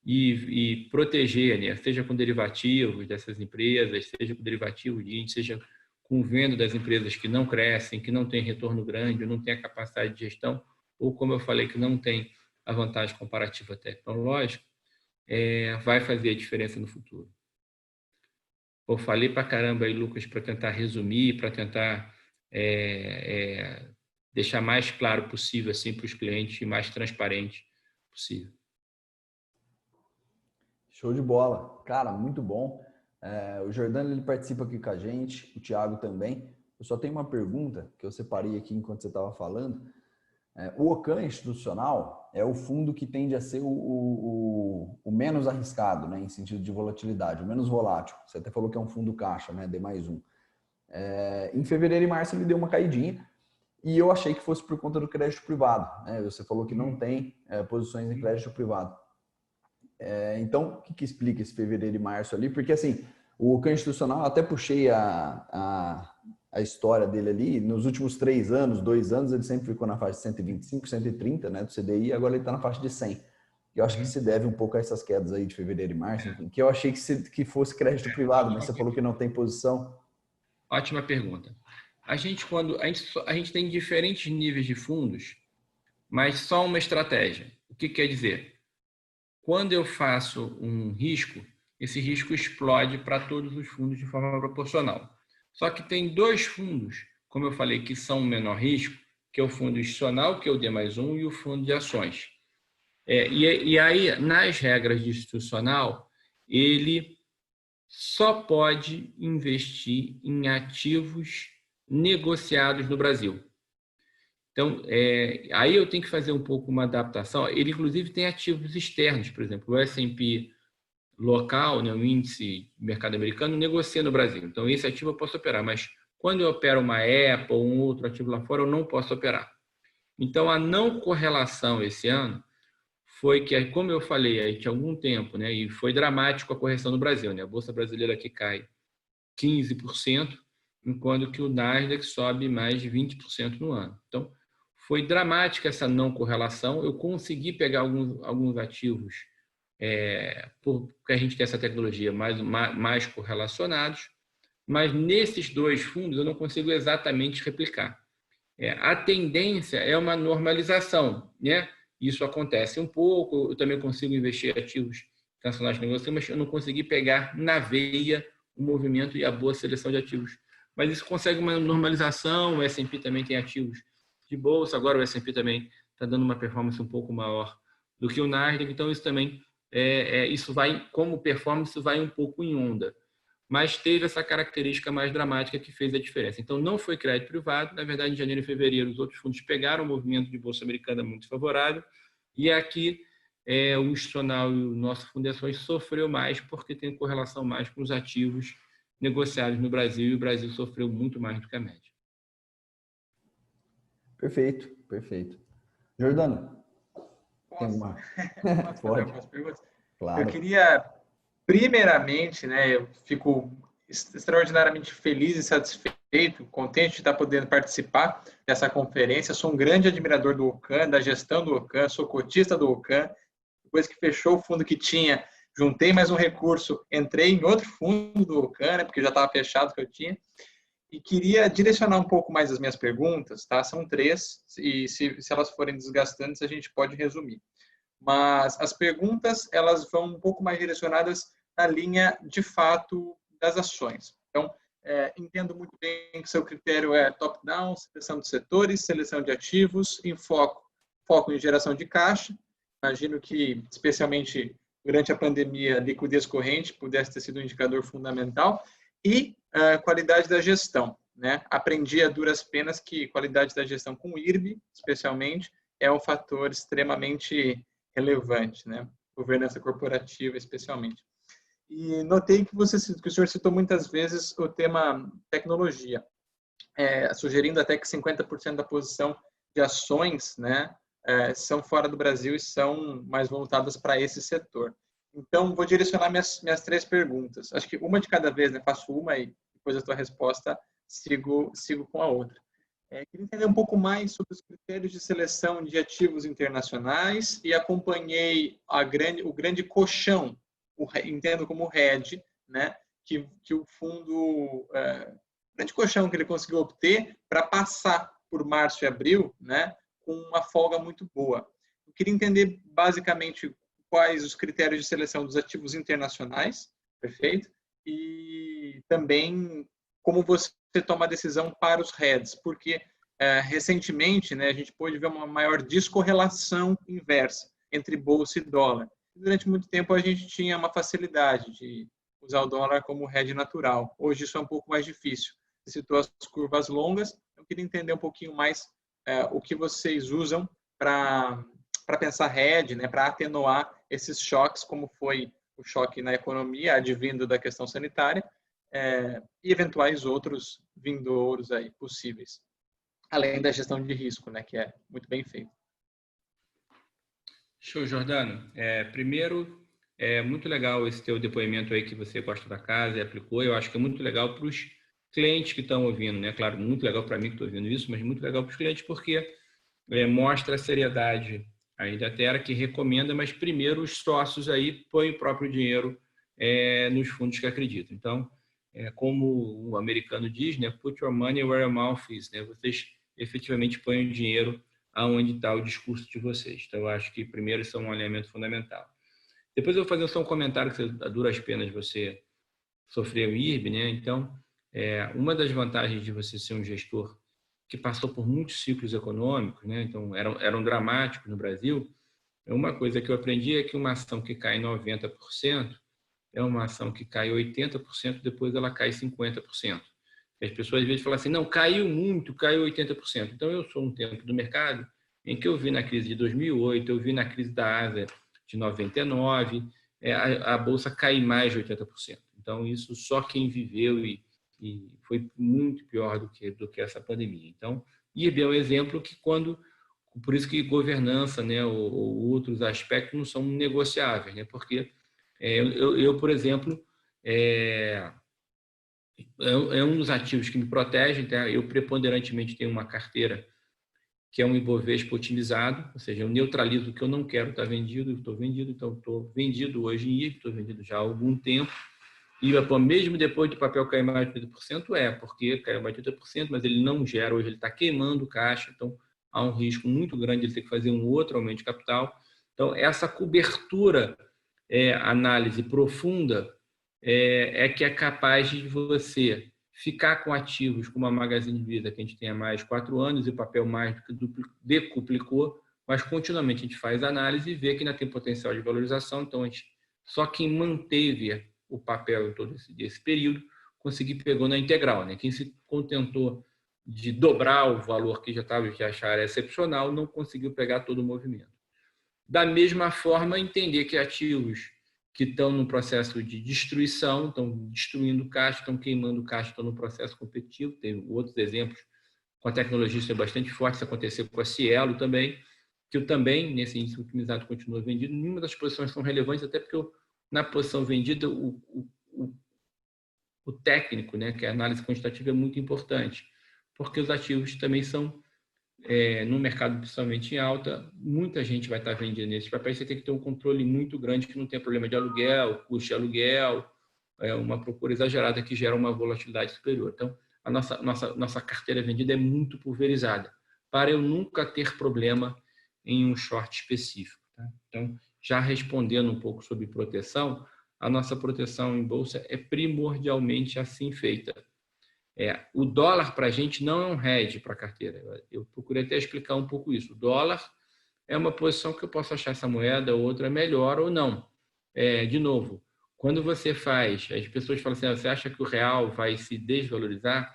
e proteger, né, seja com derivativos dessas empresas, seja com derivativos de índice, seja com venda das empresas que não crescem, que não têm retorno grande, ou não têm a capacidade de gestão, ou, como eu falei, que não tem a vantagem comparativa tecnológica, vai fazer a diferença no futuro. Eu falei para caramba aí, Lucas, para tentar resumir, para tentar deixar mais claro possível assim, para os clientes e mais transparente possível. Show de bola. Cara, muito bom. O Jordano, ele participa aqui com a gente, o Thiago também. Eu só tenho uma pergunta que eu separei aqui enquanto você estava falando. O OCAN institucional é o fundo que tende a ser o menos arriscado, né, em sentido de volatilidade, o menos volátil. Você até falou que é um fundo caixa, né, D+1. Em fevereiro e março ele deu uma caidinha e eu achei que fosse por conta do crédito privado, né? Você falou que não tem posições em crédito privado. Então, o que explica esse fevereiro e março ali? Porque assim, o OCAN institucional, eu até puxei a história dele ali, nos últimos 3 anos, 2 anos, ele sempre ficou na faixa de 125, 130, né, do CDI, agora ele está na faixa de 100. Eu acho que se deve um pouco a essas quedas aí de fevereiro e março, enfim, que eu achei que fosse crédito privado, mas você falou que não tem posição. Ótima pergunta. A gente tem diferentes níveis de fundos, mas só uma estratégia. O que quer dizer? quando eu faço um risco, esse risco explode para todos os fundos de forma proporcional. Só que tem 2 fundos, como eu falei, que são menor risco, que é o fundo institucional, que é o D+1, e o fundo de ações. E aí, nas regras de institucional, ele só pode investir em ativos negociados no Brasil. Então, aí eu tenho que fazer um pouco uma adaptação. Ele, inclusive, tem ativos externos, por exemplo, o S&P local, né, o índice do mercado americano, negocia no Brasil. Então, esse ativo eu posso operar, mas quando eu opero uma Apple ou um outro ativo lá fora, eu não posso operar. Então, a não correlação esse ano foi que, como eu falei aí tinha algum tempo, né, e foi dramático a correção no Brasil, né, a Bolsa Brasileira aqui cai 15%, enquanto que o Nasdaq sobe mais de 20% no ano. Então, foi dramática essa não correlação. Eu consegui pegar alguns ativos, porque a gente tem essa tecnologia mais correlacionados, mas nesses 2 fundos eu não consigo exatamente replicar. A tendência é uma normalização, né? Isso acontece um pouco, eu também consigo investir em ativos internacionais de negócio, mas eu não consegui pegar na veia o movimento e a boa seleção de ativos. Mas isso consegue uma normalização, o S&P também tem ativos de bolsa, agora o S&P também está dando uma performance um pouco maior do que o Nasdaq, então isso também, isso vai, como performance, vai um pouco em onda. Mas teve essa característica mais dramática que fez a diferença. Então, não foi crédito privado. Na verdade, em janeiro e fevereiro, os outros fundos pegaram o movimento de Bolsa Americana muito favorável. E aqui, o institucional e o nosso fundo de ações sofreu mais porque tem correlação mais com os ativos negociados no Brasil, e o Brasil sofreu muito mais do que a média. Perfeito, perfeito. Jordano, tem uma? Posso fazer Pode, algumas perguntas? Eu claro. queria, primeiramente, né, eu fico extraordinariamente feliz e satisfeito, contente de estar podendo participar dessa conferência. Sou um grande admirador do Ocam, da gestão do Ocam, sou cotista do Ocam. Depois que fechou o fundo que tinha, juntei mais um recurso, entrei em outro fundo do Ocam, né, porque já estava fechado o que eu tinha. E queria direcionar um pouco mais as minhas perguntas, tá? São 3, e se elas forem desgastantes, a gente pode resumir. Mas as perguntas, elas vão um pouco mais direcionadas na linha, de fato, das ações. Então, entendo muito bem que seu critério é top-down, seleção de setores, seleção de ativos, foco em geração de caixa. Imagino que, especialmente durante a pandemia, liquidez corrente pudesse ter sido um indicador fundamental. E qualidade da gestão, né? Aprendi a duras penas que qualidade da gestão com o IRB, especialmente, é um fator extremamente relevante, né? Governança corporativa, especialmente. E notei que o senhor citou muitas vezes o tema tecnologia, sugerindo até que 50% da posição de ações, né, são fora do Brasil e são mais voltadas para esse setor. Então, vou direcionar minhas 3 perguntas. Acho que uma de cada vez, né? Faço uma e depois da tua resposta sigo com a outra. Queria entender um pouco mais sobre os critérios de seleção de ativos internacionais e acompanhei o grande colchão, entendo como hedge, né? Que o fundo, grande colchão que ele conseguiu obter para passar por março e abril, né? Com uma folga muito boa. Eu queria entender basicamente quais os critérios de seleção dos ativos internacionais, perfeito? E também como você toma a decisão para os heads, porque recentemente, né, a gente pôde ver uma maior descorrelação inversa entre bolsa e dólar. Durante muito tempo a gente tinha uma facilidade de usar o dólar como head natural. Hoje isso é um pouco mais difícil. Você citou as curvas longas, eu queria entender um pouquinho mais o que vocês usam para pensar hedge, né, para atenuar esses choques, como foi o choque na economia, advindo da questão sanitária, e eventuais outros vindouros aí possíveis, além da gestão de risco, né, que é muito bem feito. Show, Jordano. Primeiro, é muito legal esse teu depoimento aí que você gosta da casa e aplicou. Eu acho que é muito legal para os clientes que estão ouvindo, né? Claro, muito legal para mim que estou ouvindo isso, mas muito legal para os clientes porque mostra a seriedade aí da Terra, que recomenda, mas primeiro os sócios aí põem o próprio dinheiro nos fundos que acreditam. Então, como o americano diz, né? Put your money where your mouth is, né? Vocês efetivamente põem o dinheiro aonde está o discurso de vocês. Então, eu acho que primeiro isso é um alinhamento fundamental. Depois eu vou fazer só um comentário que a duras penas você sofreu o IRB, né? Então, uma das vantagens de você ser um gestor que passou por muitos ciclos econômicos, né? Então, eram dramáticos no Brasil. Uma coisa que eu aprendi é que uma ação que cai 90% é uma ação que cai 80%, depois ela cai 50%. As pessoas às vezes falam assim, não, caiu muito, caiu 80%. Então, eu sou um tempo do mercado em que eu vi na crise de 2008, eu vi na crise da Ásia de 99, a Bolsa cair mais de 80%. Então, isso só quem viveu e foi muito pior do que essa pandemia. Então, IRB é um exemplo que por isso que governança, né, ou outros aspectos não são negociáveis, né, porque eu, por exemplo, é um dos ativos que me protegem, tá? Eu preponderantemente tenho uma carteira que é um Ibovespa otimizado, ou seja, eu neutralizo o que eu não quero estar vendido, eu estou vendido, então estou vendido hoje em IRB, estou vendido já há algum tempo, e mesmo depois do papel cair mais de 80%, porque caiu mais de 80%, mas ele não gera, hoje ele está queimando caixa, então há um risco muito grande de ele ter que fazer um outro aumento de capital. Então, essa cobertura, análise profunda, que é capaz de você ficar com ativos como a Magazine Luiza, que a gente tem há mais de 4 anos, e o papel mais do que decuplicou, mas continuamente a gente faz análise e vê que ainda tem potencial de valorização. Então, só quem manteve o papel em todo esse período pegou na integral, né? Quem se contentou de dobrar o valor que já achava excepcional, não conseguiu pegar todo o movimento. Da mesma forma, entender que ativos que estão no processo de destruição, estão destruindo caixa, estão queimando caixa, estão no processo competitivo. Tem outros exemplos com a tecnologia, isso é bastante forte, isso aconteceu com a Cielo também, que eu também, nesse índice otimizado, continua vendido. Nenhuma das posições são relevantes, até porque na posição vendida, o técnico, né, que é a análise quantitativa, é muito importante, porque os ativos também são, no mercado principalmente em alta, muita gente vai estar vendendo nesses papéis, você tem que ter um controle muito grande, que não tem problema de aluguel, custo de aluguel, uma procura exagerada que gera uma volatilidade superior. Então, a nossa carteira vendida é muito pulverizada, para eu nunca ter problema em um short específico. Tá? Então, já respondendo um pouco sobre proteção, a nossa proteção em bolsa é primordialmente assim feita. O dólar para a gente não é um hedge para a carteira. Eu procurei até explicar um pouco isso. O dólar é uma posição que eu posso achar essa moeda ou outra melhor ou não. De novo, quando você faz, as pessoas falam assim, você acha que o real vai se desvalorizar?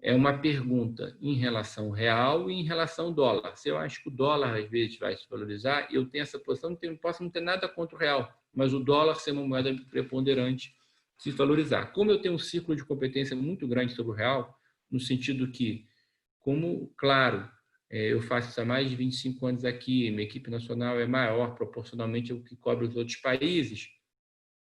É uma pergunta em relação ao real e em relação ao dólar. Se eu acho que o dólar às vezes vai se valorizar, eu tenho essa posição, posso não ter nada contra o real, mas o dólar ser uma moeda preponderante se valorizar. Como eu tenho um ciclo de competência muito grande sobre o real, no sentido que, claro, eu faço isso há mais de 25 anos aqui, minha equipe nacional é maior proporcionalmente ao que cobre os outros países,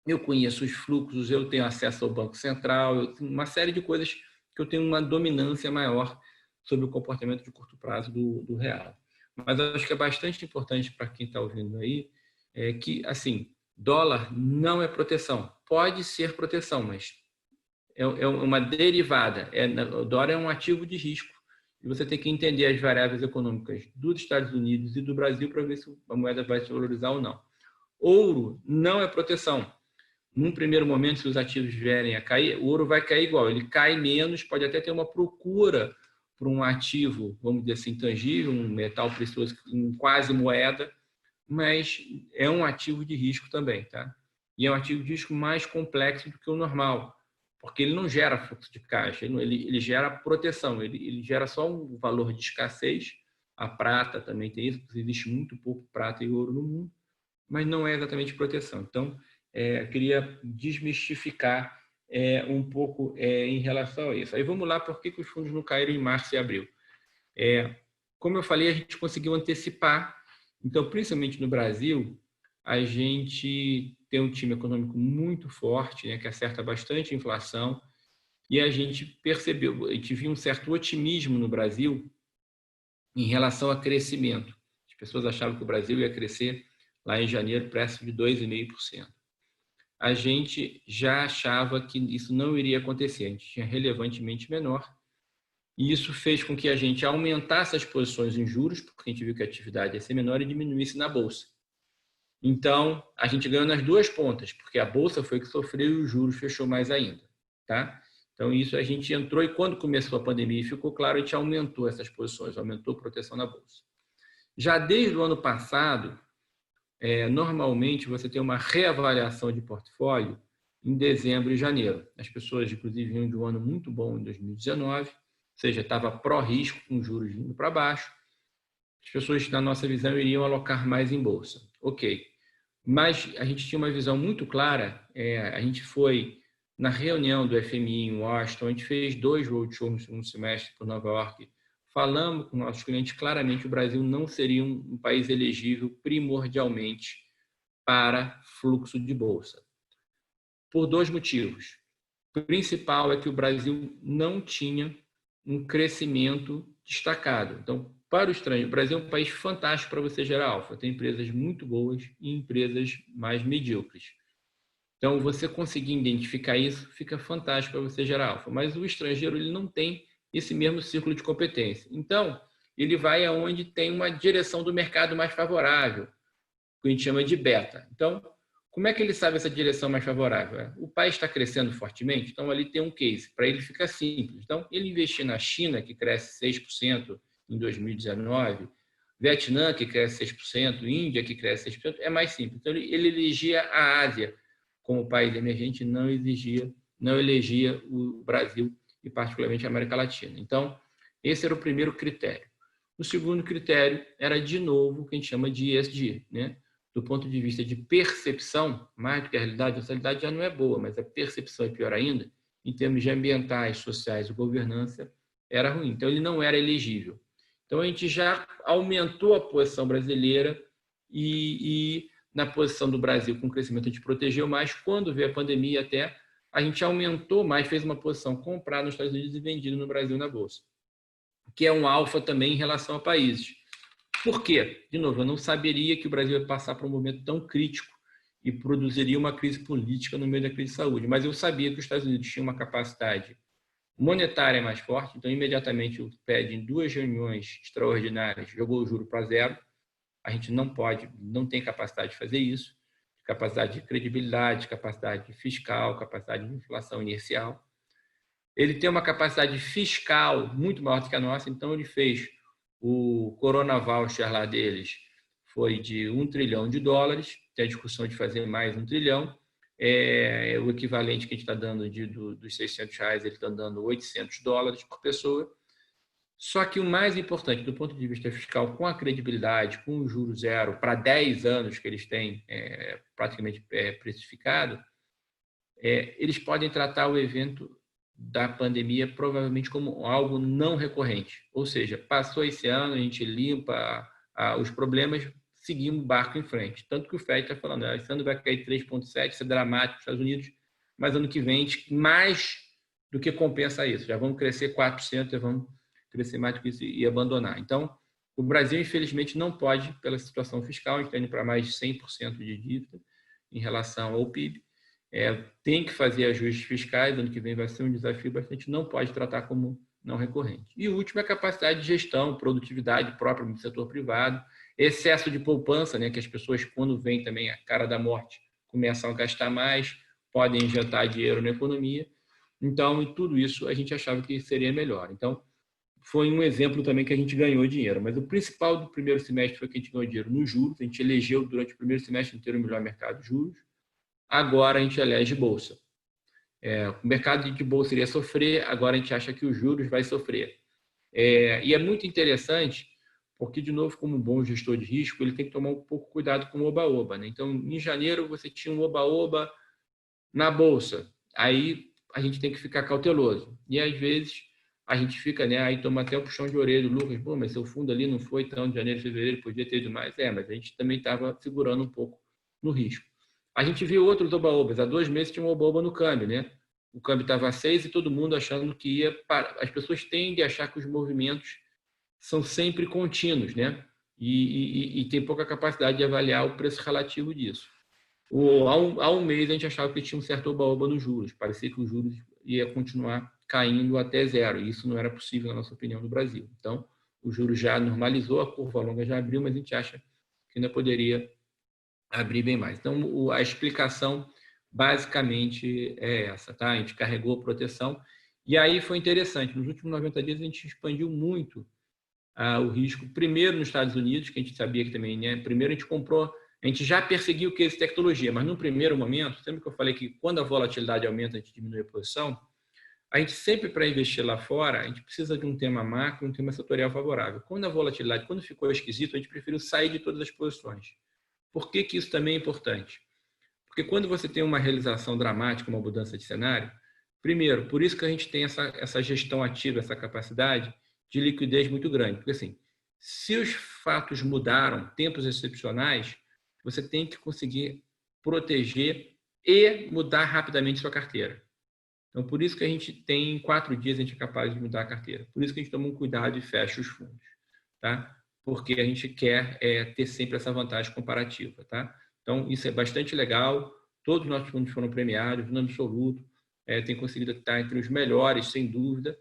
eu conheço os fluxos, eu tenho acesso ao Banco Central, eu tenho uma série de coisas que eu tenho uma dominância maior sobre o comportamento de curto prazo do real. Mas eu acho que é bastante importante para quem está ouvindo aí, que, assim, dólar não é proteção. Pode ser proteção, mas é uma derivada. O dólar é um ativo de risco. E você tem que entender as variáveis econômicas dos Estados Unidos e do Brasil para ver se a moeda vai se valorizar ou não. Ouro não é proteção. Num primeiro momento, se os ativos vierem a cair, o ouro vai cair igual. Ele cai menos, pode até ter uma procura por um ativo, vamos dizer assim, tangível, um metal precioso, quase moeda, mas é um ativo de risco também, tá? E é um ativo de risco mais complexo do que o normal, porque ele não gera fluxo de caixa, ele gera proteção, ele gera só um valor de escassez. A prata também tem isso, porque existe muito pouco prata e ouro no mundo, mas não é exatamente proteção. Então, eu queria desmistificar um pouco em relação a isso. Aí vamos lá, por que os fundos não caíram em março e abril? Como eu falei, a gente conseguiu antecipar. Então, principalmente no Brasil, a gente tem um time econômico muito forte, né, que acerta bastante a inflação, e a gente percebeu, a gente viu um certo otimismo no Brasil em relação a crescimento. As pessoas achavam que o Brasil ia crescer lá em janeiro, perto de 2,5%. A gente já achava que isso não iria acontecer, a gente tinha relevantemente menor, e isso fez com que a gente aumentasse as posições em juros, porque a gente viu que a atividade ia ser menor e diminuísse na Bolsa. Então, a gente ganhou nas duas pontas, porque a Bolsa foi que sofreu e o juros fechou mais ainda. Tá? Então, isso a gente entrou e quando começou a pandemia e ficou claro, a gente aumentou essas posições, aumentou a proteção na Bolsa. Já desde o ano passado, normalmente você tem uma reavaliação de portfólio em dezembro e janeiro. As pessoas, inclusive, vinham de um ano muito bom em 2019, ou seja, estava pró-risco com juros indo para baixo. As pessoas, na nossa visão, iriam alocar mais em bolsa. Ok. Mas a gente tinha uma visão muito clara, a gente foi na reunião do FMI em Washington, a gente fez 2 roadshows no segundo semestre por Nova York, falamos com nossos clientes claramente que o Brasil não seria um país elegível primordialmente para fluxo de bolsa. Por 2 motivos. O principal é que o Brasil não tinha um crescimento destacado. Então, para o estrangeiro, o Brasil é um país fantástico para você gerar alfa. Tem empresas muito boas e empresas mais medíocres. Então, você conseguir identificar isso, fica fantástico para você gerar alfa. Mas o estrangeiro ele não tem esse mesmo círculo de competência. Então, ele vai aonde tem uma direção do mercado mais favorável, que a gente chama de beta. Então, como é que ele sabe essa direção mais favorável? O país está crescendo fortemente, então ali tem um case. Para ele fica simples. Então, ele investir na China, que cresce 6% em 2019, Vietnã, que cresce 6%, Índia, que cresce 6%, é mais simples. Então, ele elegia a Ásia como país emergente, não elegia o Brasil e particularmente a América Latina. Então, esse era o primeiro critério. O segundo critério era, de novo, o que a gente chama de ESG, né? Do ponto de vista de percepção, mais do que a realidade já não é boa, mas a percepção é pior ainda, em termos de ambientais, sociais e governança, era ruim. Então, ele não era elegível. Então, a gente já aumentou a posição brasileira e na posição do Brasil com crescimento a gente protegeu mais. Quando veio a pandemia até, a gente aumentou mais, fez uma posição comprada nos Estados Unidos e vendida no Brasil na Bolsa, que é um alfa também em relação a países. Por quê? De novo, eu não saberia que o Brasil ia passar por um momento tão crítico e produziria uma crise política no meio da crise de saúde, mas eu sabia que os Estados Unidos tinham uma capacidade monetária mais forte, então imediatamente o Fed, em 2 reuniões extraordinárias, jogou o juro para zero. A gente não tem capacidade de fazer isso, capacidade de credibilidade, capacidade fiscal, capacidade de inflação inercial. Ele tem uma capacidade fiscal muito maior do que a nossa, então ele fez o Corona Voucher lá deles, foi de $1 trilhão, tem a discussão de fazer mais $1 trilhão, o equivalente que a gente está dando dos R$600, ele está dando $800 por pessoa. Só que o mais importante, do ponto de vista fiscal, com a credibilidade, com o juro zero, para 10 anos que eles têm praticamente precificado, eles podem tratar o evento da pandemia provavelmente como algo não recorrente. Ou seja, passou esse ano, a gente limpa os problemas, seguimos o barco em frente. Tanto que o FED está falando, esse ano vai cair 3,7%, isso é dramático nos Estados Unidos, mas ano que vem a gente mais do que compensa isso. Já vamos crescer 4%, já vamos crescer mais do que isso e abandonar. Então, o Brasil, infelizmente, não pode, pela situação fiscal, a gente está indo para mais de 100% de dívida em relação ao PIB, tem que fazer ajustes fiscais, ano que vem vai ser um desafio bastante, não pode tratar como não recorrente. E o último é a capacidade de gestão, produtividade própria do setor privado, excesso de poupança, né, que as pessoas, quando vem também a cara da morte, começam a gastar mais, podem injetar dinheiro na economia. Então, em tudo isso, a gente achava que seria melhor. Então, foi um exemplo também que a gente ganhou dinheiro. Mas o principal do primeiro semestre foi que a gente ganhou dinheiro nos juros. A gente elegeu durante o primeiro semestre inteiro o melhor mercado de juros. Agora a gente elege bolsa. O mercado de bolsa iria sofrer, agora a gente acha que os juros vai sofrer. E é muito interessante, porque, de novo, como um bom gestor de risco, ele tem que tomar um pouco cuidado com o oba-oba, né? Então, em janeiro, você tinha um oba-oba na bolsa. Aí a gente tem que ficar cauteloso. E, às vezes, a gente fica, né? Aí toma até o puxão de orelha do Lucas. Pô, mas seu fundo ali não foi tão de janeiro, fevereiro, podia ter ido mais. Mas a gente também estava segurando um pouco no risco. A gente viu outros oba-obas. Há 2 meses tinha um oba-oba no câmbio, né? O câmbio estava a 6 e todo mundo achando que ia parar. As pessoas tendem a achar que os movimentos são sempre contínuos, né? E tem pouca capacidade de avaliar o preço relativo disso. Há um mês a gente achava que tinha um certo oba-oba nos juros. Parecia que os juros ia continuar caindo até zero. E isso não era possível, na nossa opinião, no Brasil. Então, o juro já normalizou, a curva longa já abriu, mas a gente acha que ainda poderia abrir bem mais. Então, a explicação basicamente é essa, tá? A gente carregou proteção e aí foi interessante. Nos últimos 90 dias a gente expandiu muito o risco. Primeiro nos Estados Unidos, que a gente sabia que também, né? Primeiro a gente comprou, a gente já perseguiu o case de tecnologia, mas no primeiro momento, sempre que eu falei que quando a volatilidade aumenta a gente diminui a posição, a gente sempre para investir lá fora, a gente precisa de um tema macro, um tema setorial favorável. Quando a volatilidade, quando ficou esquisito, a gente preferiu sair de todas as posições. Por que isso também é importante? Porque quando você tem uma realização dramática, uma mudança de cenário, primeiro, por isso que a gente tem essa gestão ativa, essa capacidade de liquidez muito grande. Porque assim, se os fatos mudaram, tempos excepcionais, você tem que conseguir proteger e mudar rapidamente sua carteira. Então, por isso que a gente tem, em 4 dias, a gente é capaz de mudar a carteira. Por isso que a gente toma um cuidado e fecha os fundos. Tá? Porque a gente quer ter sempre essa vantagem comparativa. Tá? Então, isso é bastante legal. Todos os nossos fundos foram premiados, no absoluto. Tem conseguido estar entre os melhores, sem dúvida.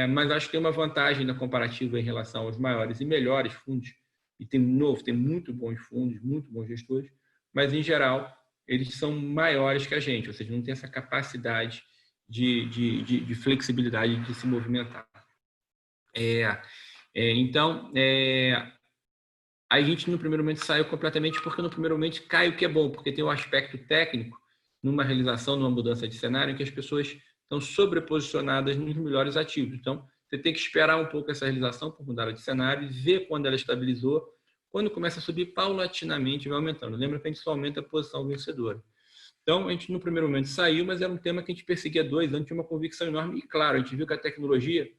Mas acho que tem uma vantagem na comparativa em relação aos maiores e melhores fundos. E tem muito bons fundos, muito bons gestores. Mas, em geral, eles são maiores que a gente. Ou seja, não tem essa capacidade de flexibilidade de se movimentar. Então, a gente no primeiro momento saiu completamente porque no primeiro momento cai o que é bom, porque tem um aspecto técnico numa realização, numa mudança de cenário, em que as pessoas estão sobreposicionadas nos melhores ativos. Então, você tem que esperar um pouco essa realização por mudar de cenário, ver quando ela estabilizou, quando começa a subir paulatinamente vai aumentando. Lembra que a gente só aumenta a posição vencedora. Então, a gente no primeiro momento saiu, mas era um tema que a gente perseguia 2 anos, tinha uma convicção enorme. E, claro, a gente viu que a tecnologia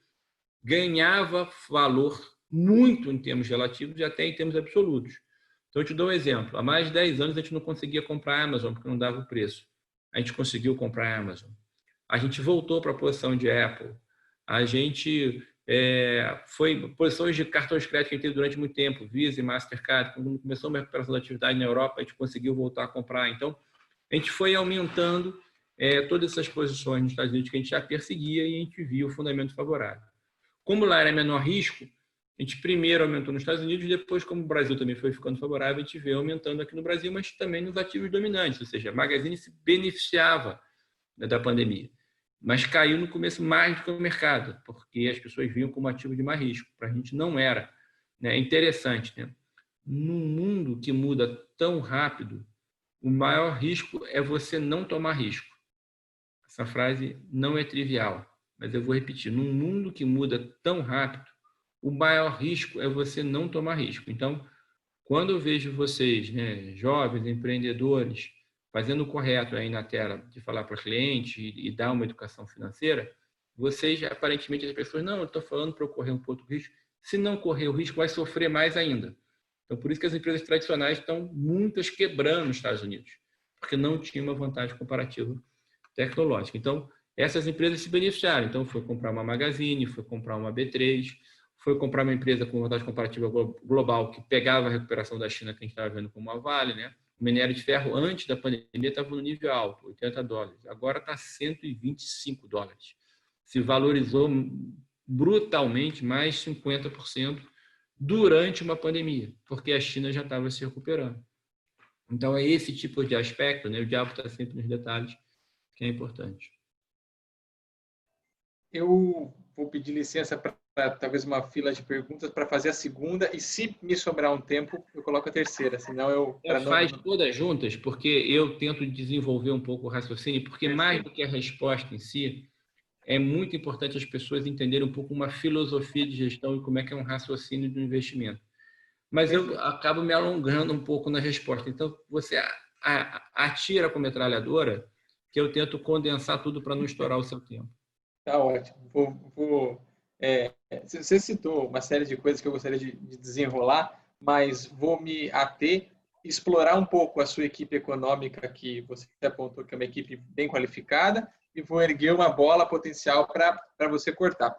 ganhava valor muito em termos relativos e até em termos absolutos. Então, eu te dou um exemplo. Há mais de 10 anos, a gente não conseguia comprar a Amazon, porque não dava o preço. A gente conseguiu comprar a Amazon. A gente voltou para a posição de Apple. A gente foi posições de cartões de crédito que a gente teve durante muito tempo, Visa e Mastercard. Quando começou a recuperação da atividade na Europa, a gente conseguiu voltar a comprar. Então, a gente foi aumentando todas essas posições nos Estados Unidos que a gente já perseguia e a gente viu o fundamento favorável. Como lá era menor risco, a gente primeiro aumentou nos Estados Unidos e depois, como o Brasil também foi ficando favorável, a gente veio aumentando aqui no Brasil, mas também nos ativos dominantes, ou seja, a Magazine se beneficiava da pandemia, mas caiu no começo mais do que o mercado, porque as pessoas viam como ativo de mais risco. Para a gente não era. É interessante, né? Num mundo que muda tão rápido, o maior risco é você não tomar risco. Essa frase não é trivial, mas eu vou repetir. Num mundo que muda tão rápido, o maior risco é você não tomar risco. Então, quando eu vejo vocês, né, jovens, empreendedores, fazendo o correto aí na tela de falar para o cliente e dar uma educação financeira, vocês, aparentemente, as pessoas, não, eu estou falando para eu correr um pouco de risco. Se não correr o risco, vai sofrer mais ainda. Então, por isso que as empresas tradicionais estão muitas quebrando nos Estados Unidos, porque não tinha uma vantagem comparativa tecnológica. Então, essas empresas se beneficiaram. Então, foi comprar uma Magazine, foi comprar uma B3, foi comprar uma empresa com vantagem comparativa global que pegava a recuperação da China, que a gente estava vendo como uma Vale, né? O minério de ferro, antes da pandemia, estava no nível alto, $80. Agora está $125. Se valorizou brutalmente, mais 50%, durante uma pandemia, porque a China já estava se recuperando. Então, é esse tipo de aspecto, né? O diabo está sempre nos detalhes, que é importante. Eu vou pedir licença para talvez uma fila de perguntas para fazer a segunda, e se me sobrar um tempo, eu coloco a terceira, senão eu... Faz todas juntas, porque eu tento desenvolver um pouco o raciocínio, porque mais do que a resposta em si, é muito importante as pessoas entenderem um pouco uma filosofia de gestão e como é que é um raciocínio do investimento. Mas eu acabo me alongando um pouco na resposta. Então, você atira com metralhadora, que eu tento condensar tudo para não estourar o seu tempo. Tá ótimo. Você citou uma série de coisas que eu gostaria de desenrolar, mas vou me ater, explorar um pouco a sua equipe econômica, que você apontou que é uma equipe bem qualificada, e vou erguer uma bola potencial para você cortar.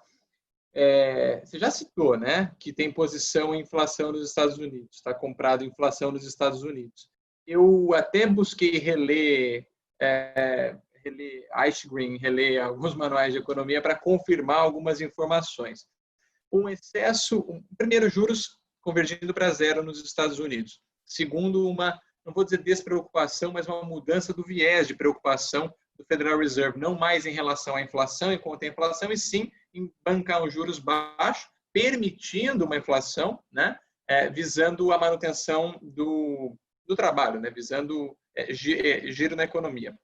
Você já citou, né, que tem posição em inflação nos Estados Unidos, está comprado em inflação nos Estados Unidos. Eu até busquei reler Ice-Green, reler alguns manuais de economia para confirmar algumas informações. Primeiro, juros convergindo para zero nos Estados Unidos. Segundo, uma não vou dizer despreocupação, mas uma mudança do viés de preocupação do Federal Reserve, não mais em relação à inflação e conter a inflação, e sim em bancar os juros baixos, permitindo uma inflação, né, visando a manutenção do trabalho, né, visando giro na economia.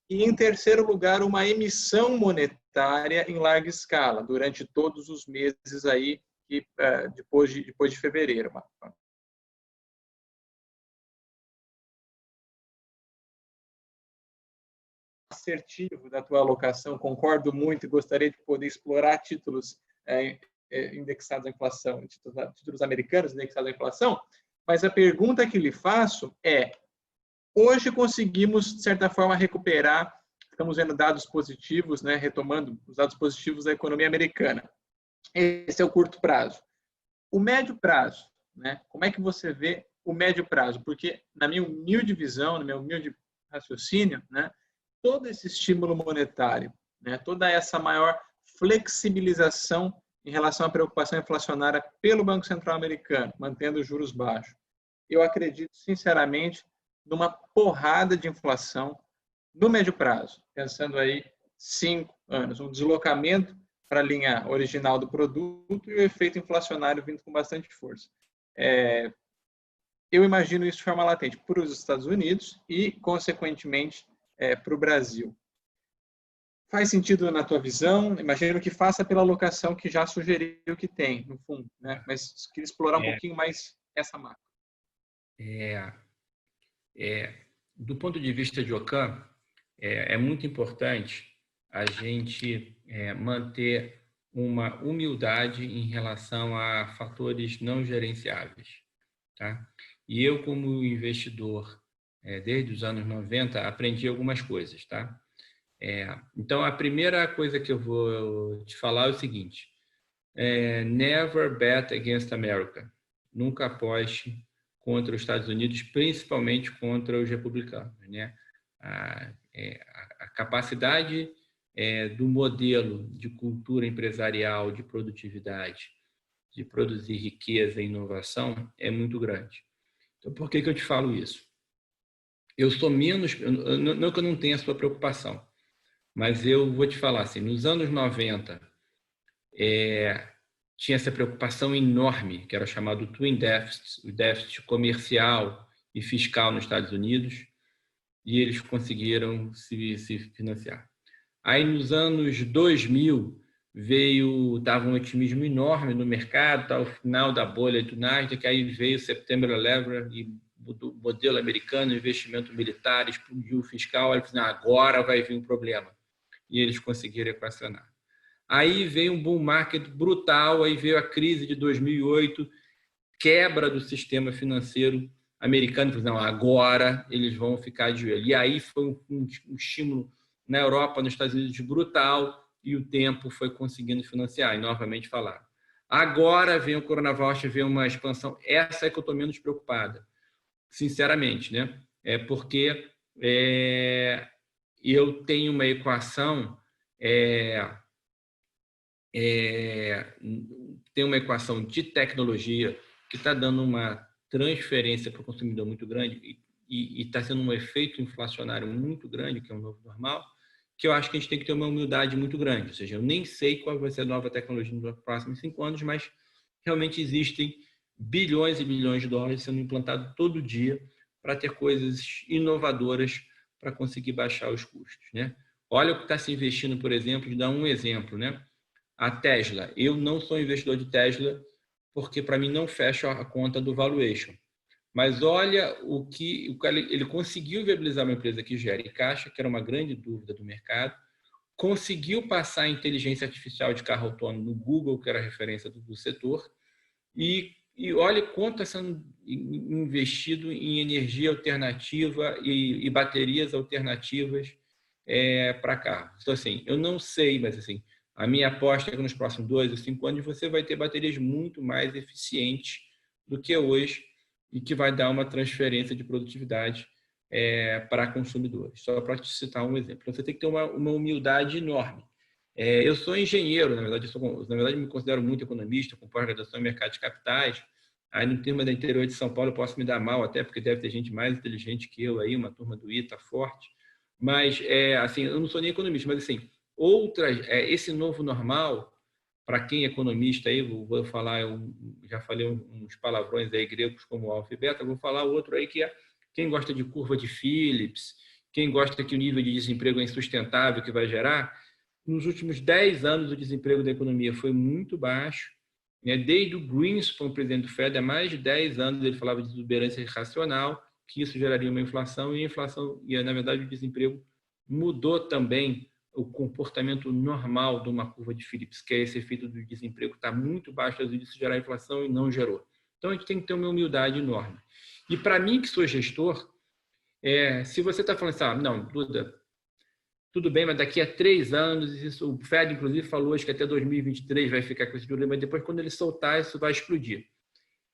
E, em terceiro lugar, uma emissão monetária em larga escala, durante todos os meses aí, depois de fevereiro. Assertivo da tua alocação, concordo muito e gostaria de poder explorar títulos indexados à inflação, títulos americanos indexados à inflação, mas a pergunta que lhe faço é: hoje conseguimos, de certa forma, recuperar, estamos vendo dados positivos, né, retomando os dados positivos da economia americana. Esse é o curto prazo. O médio prazo, né, como é que você vê o médio prazo? Porque, na minha humilde visão, no meu humilde raciocínio, né, todo esse estímulo monetário, né, toda essa maior flexibilização em relação à preocupação inflacionária pelo Banco Central americano, mantendo os juros baixos, eu acredito, sinceramente, numa porrada de inflação no médio prazo, pensando aí 5 anos, um deslocamento para a linha original do produto e o efeito inflacionário vindo com bastante força. Eu imagino isso de forma latente para os Estados Unidos e, consequentemente, para o Brasil. Faz sentido na tua visão? Imagino que faça pela alocação que já sugeriu que tem, no fundo, né? Mas queria explorar um pouquinho mais essa macro. Do ponto de vista de Ocam, é muito importante a gente manter uma humildade em relação a fatores não gerenciáveis. Tá? E eu, como investidor, desde os anos 90, aprendi algumas coisas. Tá? Então, a primeira coisa que eu vou te falar é o seguinte: never bet against America. Nunca aposte contra os Estados Unidos, principalmente contra os republicanos. Né? A capacidade do modelo de cultura empresarial, de produtividade, de produzir riqueza e inovação é muito grande. Então, por que eu te falo isso? Eu sou menos... Não que eu não tenha a sua preocupação, mas eu vou te falar assim, nos anos 90, tinha essa preocupação enorme, que era chamado Twin Deficit, o déficit comercial e fiscal nos Estados Unidos, e eles conseguiram se financiar. Aí, nos anos 2000, estava um otimismo enorme no mercado, tá, o final da bolha do Nasdaq, aí veio o September 11 e o modelo americano, investimento militar, explodiu o fiscal, aí agora vai vir um problema. E eles conseguiram equacionar. Aí veio um bull market brutal, aí veio a crise de 2008, quebra do sistema financeiro americano, não, agora eles vão ficar de joelho. E aí foi um estímulo na Europa, nos Estados Unidos, brutal, e o tempo foi conseguindo financiar, e novamente falaram. Agora vem o coronavírus, vem uma expansão, essa é que eu estou menos preocupada, sinceramente, né? Porque eu tenho uma equação, tem uma equação de tecnologia que está dando uma transferência para o consumidor muito grande e está sendo um efeito inflacionário muito grande, que é o novo normal, que eu acho que a gente tem que ter uma humildade muito grande. Ou seja, eu nem sei qual vai ser a nova tecnologia nos próximos 5 anos, mas realmente existem bilhões e bilhões de dólares sendo implantados todo dia para ter coisas inovadoras para conseguir baixar os custos. Né? Olha o que está se investindo, por exemplo, de dar um exemplo, né? A Tesla. Eu não sou investidor de Tesla porque, para mim, não fecha a conta do valuation. Mas olha o que ele conseguiu viabilizar uma empresa que gere caixa, que era uma grande dúvida do mercado, conseguiu passar a inteligência artificial de carro autônomo no Google, que era a referência do setor, e olha quanto está sendo investido em energia alternativa e baterias alternativas para carro. Então, assim, eu não sei, mas assim, a minha aposta é que nos próximos 2 ou 5 anos você vai ter baterias muito mais eficientes do que hoje e que vai dar uma transferência de produtividade para consumidores. Só para te citar um exemplo. Então, você tem que ter uma humildade enorme. Eu sou engenheiro, na verdade, me considero muito economista, com pós-graduação em mercado de capitais, Aí no turma da interior de São Paulo eu posso me dar mal até, porque deve ter gente mais inteligente que eu aí, uma turma do ITA forte. Mas, assim, eu não sou nem economista, mas assim, esse novo normal, para quem é economista aí, vou falar, já falei uns palavrões aí gregos como alfa e beta, vou falar outro aí que é quem gosta de curva de Phillips, quem gosta que o nível de desemprego é insustentável que vai gerar. Nos últimos 10 anos, o desemprego da economia foi muito baixo, né? Desde o Greenspan, presidente do Fed, há mais de 10 anos ele falava de exuberância irracional, que isso geraria uma inflação, e a inflação, e na verdade o desemprego mudou também o comportamento normal de uma curva de Phillips, que é esse efeito do desemprego está muito baixo, às vezes gerar inflação e não gerou. Então a gente tem que ter uma humildade enorme. E para mim, que sou gestor, se você está falando assim, não, Duda, tudo bem, mas daqui a 3 anos, o Fed, inclusive, falou acho que até 2023 vai ficar com esse problema, mas depois, quando ele soltar, isso vai explodir.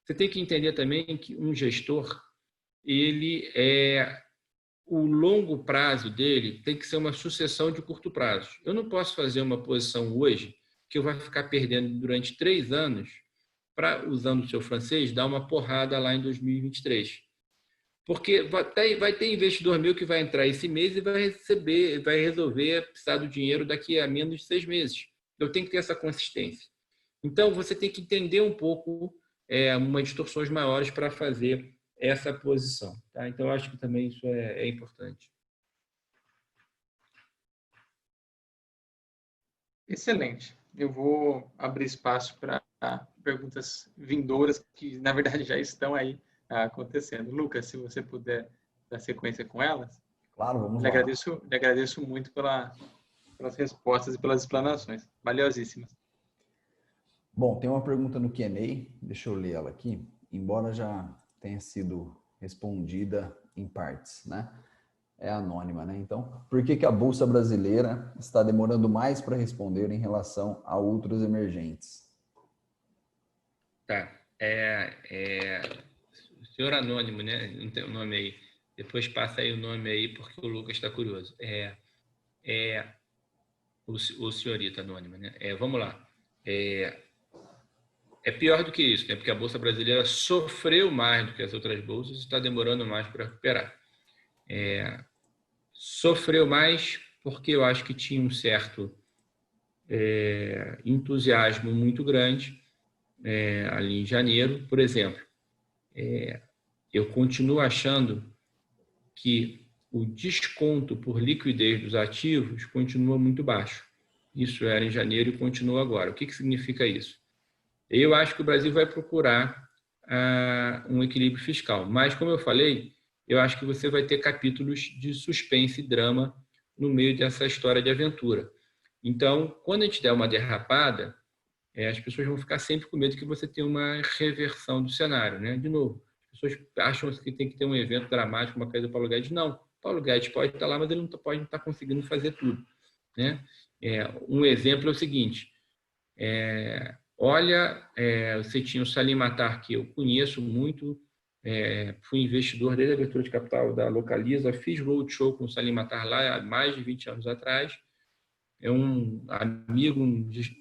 Você tem que entender também que um gestor, o longo prazo dele tem que ser uma sucessão de curto prazo. Eu não posso fazer uma posição hoje que eu vou ficar perdendo durante 3 anos para, usando o seu francês, dar uma porrada lá em 2023. Porque vai ter investidor meu que vai entrar esse mês e vai resolver precisar do dinheiro daqui a menos de 6 meses. Eu tenho que ter essa consistência. Então, você tem que entender um pouco umas distorções maiores para fazer essa posição. Tá? Então, eu acho que também isso é importante. Excelente. Eu vou abrir espaço para perguntas vindouras que, na verdade, já estão aí acontecendo. Lucas, se você puder dar sequência com elas. Claro, vamos lá. Lhe agradeço muito pelas respostas e pelas explanações. Valiosíssimas. Bom, tem uma pergunta no Q&A, deixa eu ler ela aqui, embora já tenha sido respondida em partes, né? É anônima, né? Então, por que a Bolsa Brasileira está demorando mais para responder em relação a outros emergentes? Tá. O senhor anônimo, né? Não tem o nome aí. Depois passa aí o nome aí, porque o Lucas está curioso. O senhorita anônimo, né? Vamos lá. É pior do que isso, né? Porque a Bolsa Brasileira sofreu mais do que as outras bolsas e está demorando mais para recuperar. Sofreu mais porque eu acho que tinha um certo entusiasmo muito grande ali em janeiro. Por exemplo, eu continuo achando que o desconto por liquidez dos ativos continua muito baixo. Isso era em janeiro e continua agora. O que significa isso? Eu acho que o Brasil vai procurar um equilíbrio fiscal. Mas, como eu falei, eu acho que você vai ter capítulos de suspense e drama no meio dessa história de aventura. Então, quando a gente der uma derrapada, as pessoas vão ficar sempre com medo que você tenha uma reversão do cenário, né? De novo, as pessoas acham que tem que ter um evento dramático, uma queda do Paulo Guedes. Não, Paulo Guedes pode estar lá, mas ele não pode estar conseguindo fazer tudo, né? Um exemplo é o seguinte, você tinha o Salim Matar, que eu conheço muito, fui investidor desde a abertura de capital da Localiza, fiz roadshow com o Salim Matar lá há mais de 20 anos atrás, é um amigo,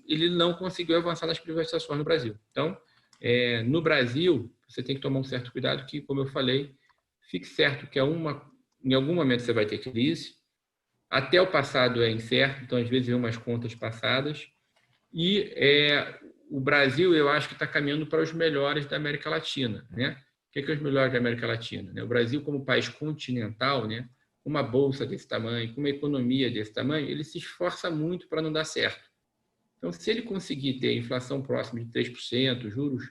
ele não conseguiu avançar nas privatizações no Brasil. Então, no Brasil, você tem que tomar um certo cuidado que, como eu falei, fique certo que em algum momento você vai ter crise, até o passado é incerto, então às vezes vem umas contas passadas, e o Brasil, eu acho que está caminhando para os melhores da América Latina, né? O que é os melhores da América Latina? Né? O Brasil, como país continental, né? Uma bolsa desse tamanho, com uma economia desse tamanho, ele se esforça muito para não dar certo. Então, se ele conseguir ter inflação próxima de 3%, juros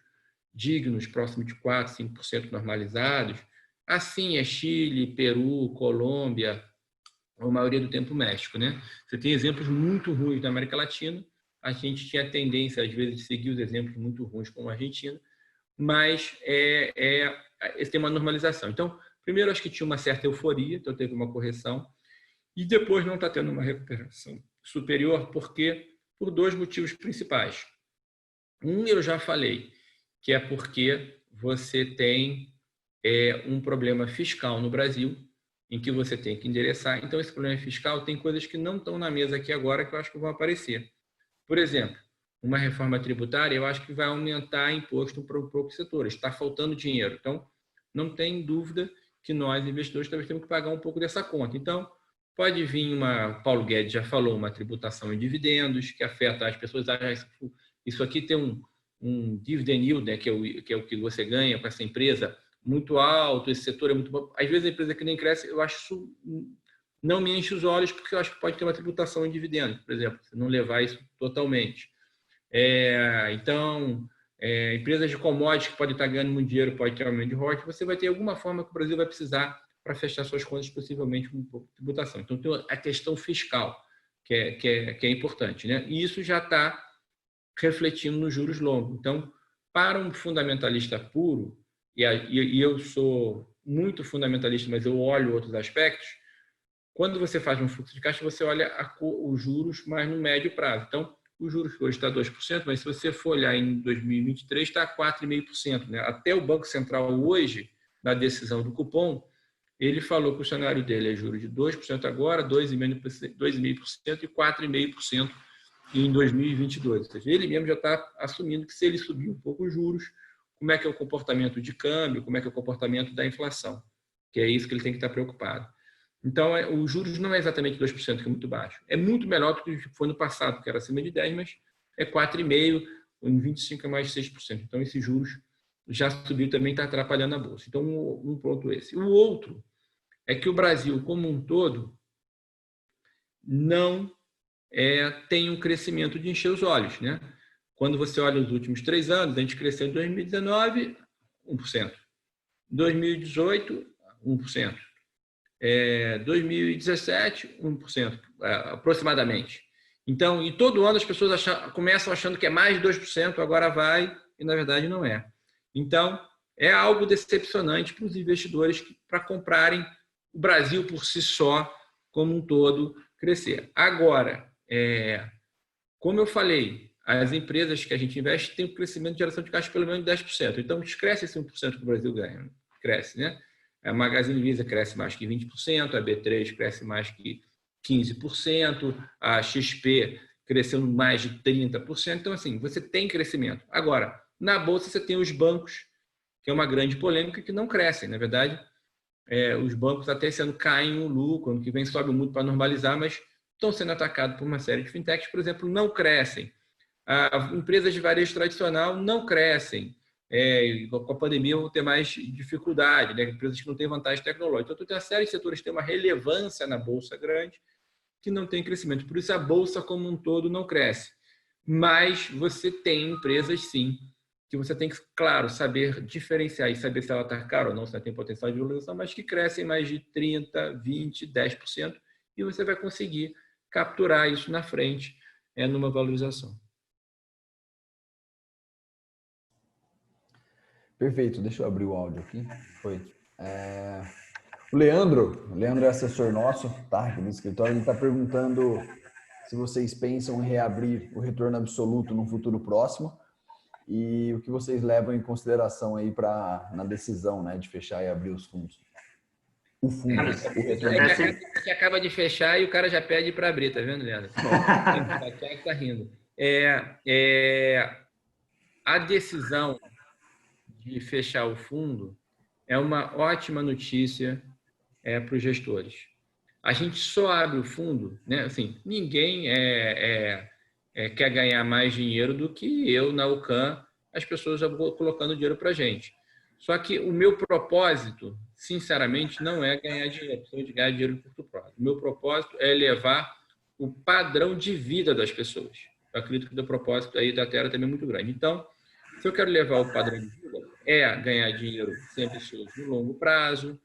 dignos próximo de 4%, 5% normalizados, assim é Chile, Peru, Colômbia, a maioria do tempo México, né? Você tem exemplos muito ruins da América Latina, a gente tinha a tendência, às vezes, de seguir os exemplos muito ruins como a Argentina, mas tem uma normalização. Então, primeiro, acho que tinha uma certa euforia, então teve uma correção, e depois não está tendo uma recuperação superior, por 2 motivos principais. Um, eu já falei, que é porque você tem um problema fiscal no Brasil, em que você tem que endereçar. Então, esse problema fiscal tem coisas que não estão na mesa aqui agora, que eu acho que vão aparecer. Por exemplo, uma reforma tributária, eu acho que vai aumentar imposto para poucos setores. Está faltando dinheiro. Então, não tem dúvida que nós, investidores, talvez temos que pagar um pouco dessa conta. Então, pode vir o Paulo Guedes já falou, uma tributação em dividendos, que afeta as pessoas. Isso aqui tem um dividend yield, né, que é o que você ganha com essa empresa, muito alto, esse setor é muito bom. Às vezes a empresa que nem cresce, eu acho isso não me enche os olhos, porque eu acho que pode ter uma tributação em dividendos, por exemplo, se não levar isso totalmente. Então, empresas de commodities que podem estar ganhando muito dinheiro, pode ter aumento de royalties, você vai ter alguma forma que o Brasil vai precisar para fechar suas contas, possivelmente com tributação. Então, tem a questão fiscal, que é importante, né? E isso já está refletindo nos juros longos. Então, para um fundamentalista puro, e eu sou muito fundamentalista, mas eu olho outros aspectos, quando você faz um fluxo de caixa, você olha os juros mais no médio prazo. Então, o juros hoje está 2%, mas se você for olhar em 2023, está 4,5%. Né? Até o Banco Central hoje, na decisão do cupom, ele falou que o cenário dele é juros de 2% agora, 2,5% e 4,5% em 2022. Ou seja, ele mesmo já está assumindo que se ele subir um pouco os juros, como é que é o comportamento de câmbio, como é que é o comportamento da inflação, que é isso que ele tem que estar preocupado. Então, os juros não é exatamente 2%, que é muito baixo. É muito melhor do que foi no passado, que era acima de 10%, mas é 4,5%, em 25% é mais 6%. Então, esses juros já subiu, também está atrapalhando a Bolsa. Então, um ponto esse. O outro é que o Brasil, como um todo, não tem um crescimento de encher os olhos, né? Quando você olha os últimos 3 anos, a gente cresceu em 2019, 1%. 2018, 1%. 2017, 1%, aproximadamente. Então, e todo ano as pessoas começam achando que é mais de 2%, agora vai, e na verdade não é. Então, é algo decepcionante para os investidores para comprarem o Brasil por si só, como um todo, crescer. Agora, como eu falei, as empresas que a gente investe têm um crescimento de geração de caixa de pelo menos 10%. Então, cresce esse 1% que o Brasil ganha. Cresce, né? A Magazine Luiza cresce mais que 20%, a B3 cresce mais que 15%, a XP cresceu mais de 30%. Então, assim, você tem crescimento. Agora, na Bolsa você tem os bancos, que é uma grande polêmica, que não crescem. Na verdade, os bancos até esse ano caem no lucro, ano que vem sobe muito para normalizar, mas estão sendo atacados por uma série de fintechs, por exemplo, não crescem. Empresas de varejo tradicional não crescem. Com a pandemia vão ter mais dificuldade, né? Empresas que não têm vantagem tecnológica. Então, tem uma série de setores que têm uma relevância na Bolsa grande que não tem crescimento. Por isso, a Bolsa como um todo não cresce. Mas você tem empresas, sim, que você tem que, claro, saber diferenciar e saber se ela está cara ou não, se ela tem potencial de valorização, mas que crescem mais de 30%, 20%, 10%, e você vai conseguir capturar isso na frente numa valorização. Perfeito, deixa eu abrir o áudio aqui. Foi. O Leandro é assessor nosso, tá? Aqui do escritório, ele está perguntando se vocês pensam em reabrir o retorno absoluto no futuro próximo e o que vocês levam em consideração aí na decisão, né, de fechar e abrir os fundos. O fundo, o retorno. Que acaba de fechar e o cara já pede para abrir, tá vendo, Leandro? Tá rindo. A decisão de fechar o fundo é uma ótima notícia para os gestores. A gente só abre o fundo, né? Assim, ninguém quer ganhar mais dinheiro do que eu na UCAN, as pessoas já vão colocando dinheiro para a gente. Só que o meu propósito, sinceramente, não é ganhar dinheiro, de ganhar dinheiro no curto prazo. O meu propósito é elevar o padrão de vida das pessoas. Eu acredito que o propósito aí da Terra também é muito grande. Então, se eu quero levar o padrão de vida, ganhar dinheiro sem pessoas no longo prazo,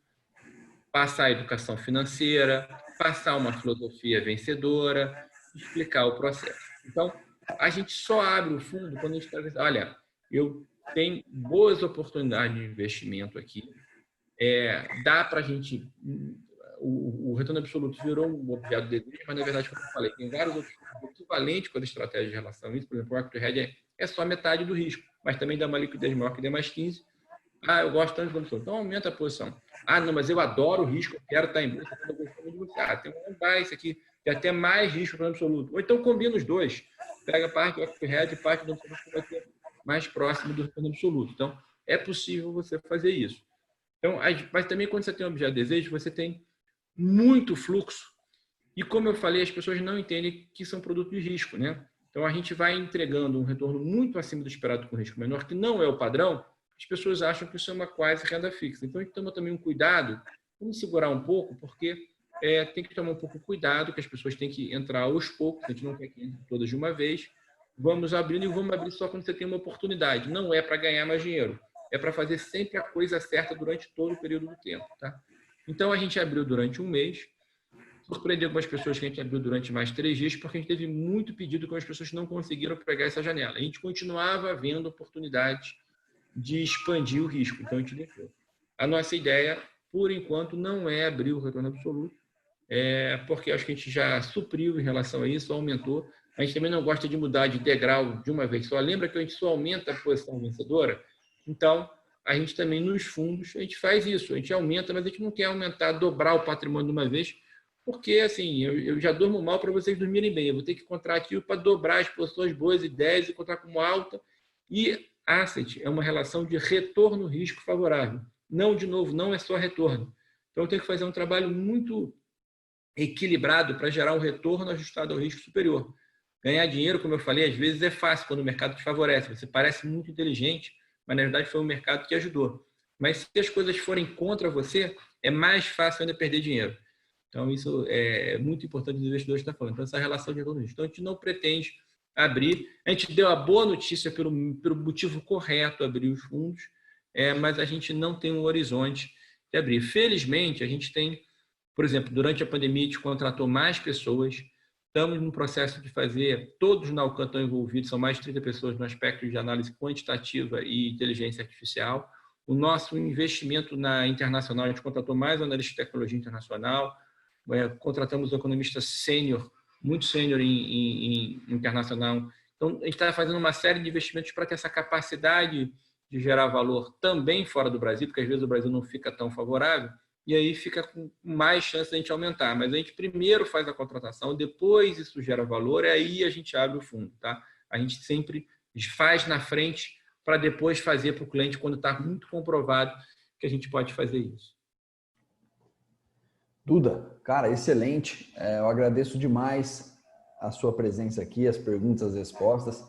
passar a educação financeira, passar uma filosofia vencedora, explicar o processo. Então, a gente só abre o fundo quando a gente está... Olha, eu tenho boas oportunidades de investimento aqui, dá para a gente... O retorno absoluto virou um objeto de desejo, mas, na verdade, como eu falei, tem vários outros equivalentes com as estratégias de relação a isso. Por exemplo, o equity hedge é só metade do risco, mas também dá uma liquidez maior que dê mais 15%. Eu gosto tanto de bolsa, então aumenta a posição. Não, mas eu adoro o risco, eu quero estar em bolsa, eu gosto muito de você. Tem um buy, isso aqui tem até mais risco para o absoluto. Ou então combina os dois. pega parte do equity hedge e parte do que vai ter mais próximo do retorno absoluto. Então, é possível você fazer isso. Então, mas também quando você tem um objeto de desejo, você tem muito fluxo. E como eu falei, as pessoas não entendem que são produtos de risco, né? Então, a gente vai entregando um retorno muito acima do esperado com risco menor, que não é o padrão. As pessoas acham que isso é uma quase renda fixa. Então, a gente toma também um cuidado, vamos segurar um pouco, porque tem que tomar um pouco de cuidado, que as pessoas têm que entrar aos poucos, a gente não quer que entre todas de uma vez. Vamos abrindo e vamos abrir só quando você tem uma oportunidade. Não é para ganhar mais dinheiro, é para fazer sempre a coisa certa durante todo o período do tempo. Tá? Então, a gente abriu durante um mês, surpreendeu algumas pessoas que a gente abriu durante mais 3 dias, porque a gente teve muito pedido que as pessoas não conseguiram pegar essa janela. A gente continuava vendo oportunidades de expandir o risco, então a gente deixou. A nossa ideia, por enquanto, não é abrir o retorno absoluto, porque acho que a gente já supriu em relação a isso, aumentou. A gente também não gosta de mudar de degrau de uma vez só. Lembra que a gente só aumenta a posição vencedora? Então, a gente também nos fundos, a gente faz isso. A gente aumenta, mas a gente não quer aumentar, dobrar o patrimônio de uma vez, porque, assim, eu já durmo mal para vocês dormirem bem. Eu vou ter que encontrar ativo para dobrar as posições boas e 10 e encontrar como alta. E asset é uma relação de retorno-risco favorável. Não, de novo, não é só retorno. Então, eu tenho que fazer um trabalho muito equilibrado para gerar um retorno ajustado ao risco superior. Ganhar dinheiro, como eu falei, às vezes é fácil quando o mercado te favorece. Você parece muito inteligente, mas na verdade foi o mercado que ajudou. Mas se as coisas forem contra você, é mais fácil ainda perder dinheiro. Então, isso é muito importante os investidores estar falando. Então, essa relação de retorno. Então, a gente não pretende abrir. A gente deu a boa notícia pelo motivo correto, abrir os fundos, mas a gente não tem um horizonte de abrir. Felizmente, a gente tem, por exemplo, durante a pandemia, a gente contratou mais pessoas. Estamos no processo de fazer, todos na Alcan estão envolvidos, são mais de 30 pessoas no aspecto de análise quantitativa e inteligência artificial. O nosso investimento na internacional, a gente contratou mais analista de tecnologia internacional, contratamos um economista sênior, muito sênior em internacional. Então, a gente está fazendo uma série de investimentos para ter essa capacidade de gerar valor também fora do Brasil, porque às vezes o Brasil não fica tão favorável, e aí fica com mais chance de a gente aumentar. Mas a gente primeiro faz a contratação, depois isso gera valor, e aí a gente abre o fundo. Tá? A gente sempre faz na frente para depois fazer para o cliente quando está muito comprovado que a gente pode fazer isso. Duda, cara, excelente. Eu agradeço demais a sua presença aqui, as perguntas, as respostas.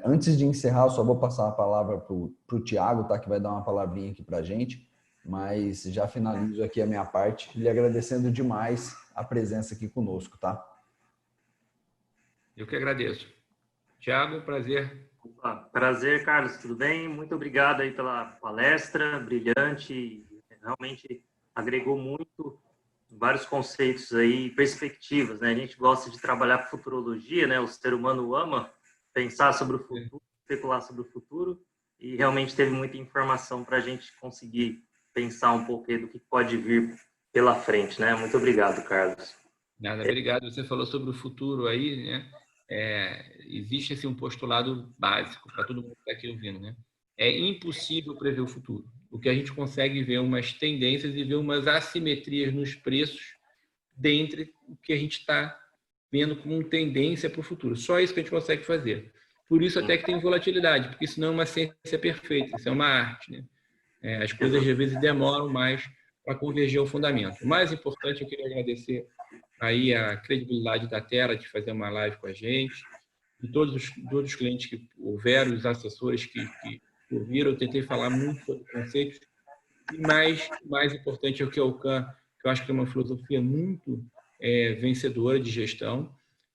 Antes de encerrar, eu só vou passar a palavra para o Thiago, tá? Que vai dar uma palavrinha aqui para a gente. Mas já finalizo aqui a minha parte, lhe agradecendo demais a presença aqui conosco, tá? Eu que agradeço. Thiago, prazer. Opa, prazer, Carlos, tudo bem? Muito obrigado aí pela palestra, brilhante, realmente agregou muito, vários conceitos aí, perspectivas, né? A gente gosta de trabalhar com futurologia, né? O ser humano ama pensar sobre o futuro, especular sobre o futuro, e realmente teve muita informação para a gente conseguir pensar um pouco aí do que pode vir pela frente, né? Muito obrigado, Carlos. Nada, obrigado. Você falou sobre o futuro aí, né? Existe assim, um postulado básico para todo mundo que está aqui ouvindo, né? É impossível prever o futuro. O que a gente consegue ver umas tendências e ver umas assimetrias nos preços dentre o que a gente está vendo como tendência para o futuro. Só isso que a gente consegue fazer. Por isso até que tem volatilidade, porque isso não é uma ciência perfeita, isso é uma arte, né? As coisas às vezes demoram mais para convergir ao fundamento. O mais importante, eu queria agradecer aí a credibilidade da Terra de fazer uma live com a gente, de todos os clientes que houveram, os assessores que ouviram. Eu tentei falar muito sobre conceitos. E mais importante é o que é o Alcan, que eu acho que é uma filosofia muito vencedora de gestão.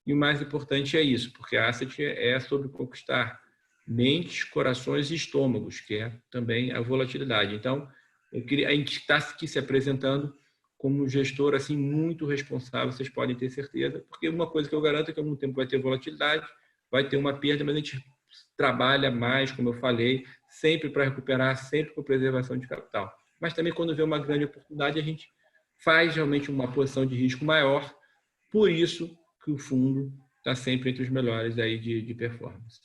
E o mais importante é isso, porque a Asset é sobre conquistar mentes, corações e estômagos, que é também a volatilidade. Então, a gente está aqui se apresentando como um gestor assim, muito responsável, vocês podem ter certeza, porque uma coisa que eu garanto é que, ao mesmo tempo, vai ter volatilidade, vai ter uma perda, mas a gente trabalha mais, como eu falei, sempre para recuperar, sempre com preservação de capital. Mas também, quando vê uma grande oportunidade, a gente faz realmente uma posição de risco maior, por isso que o fundo está sempre entre os melhores aí de performance.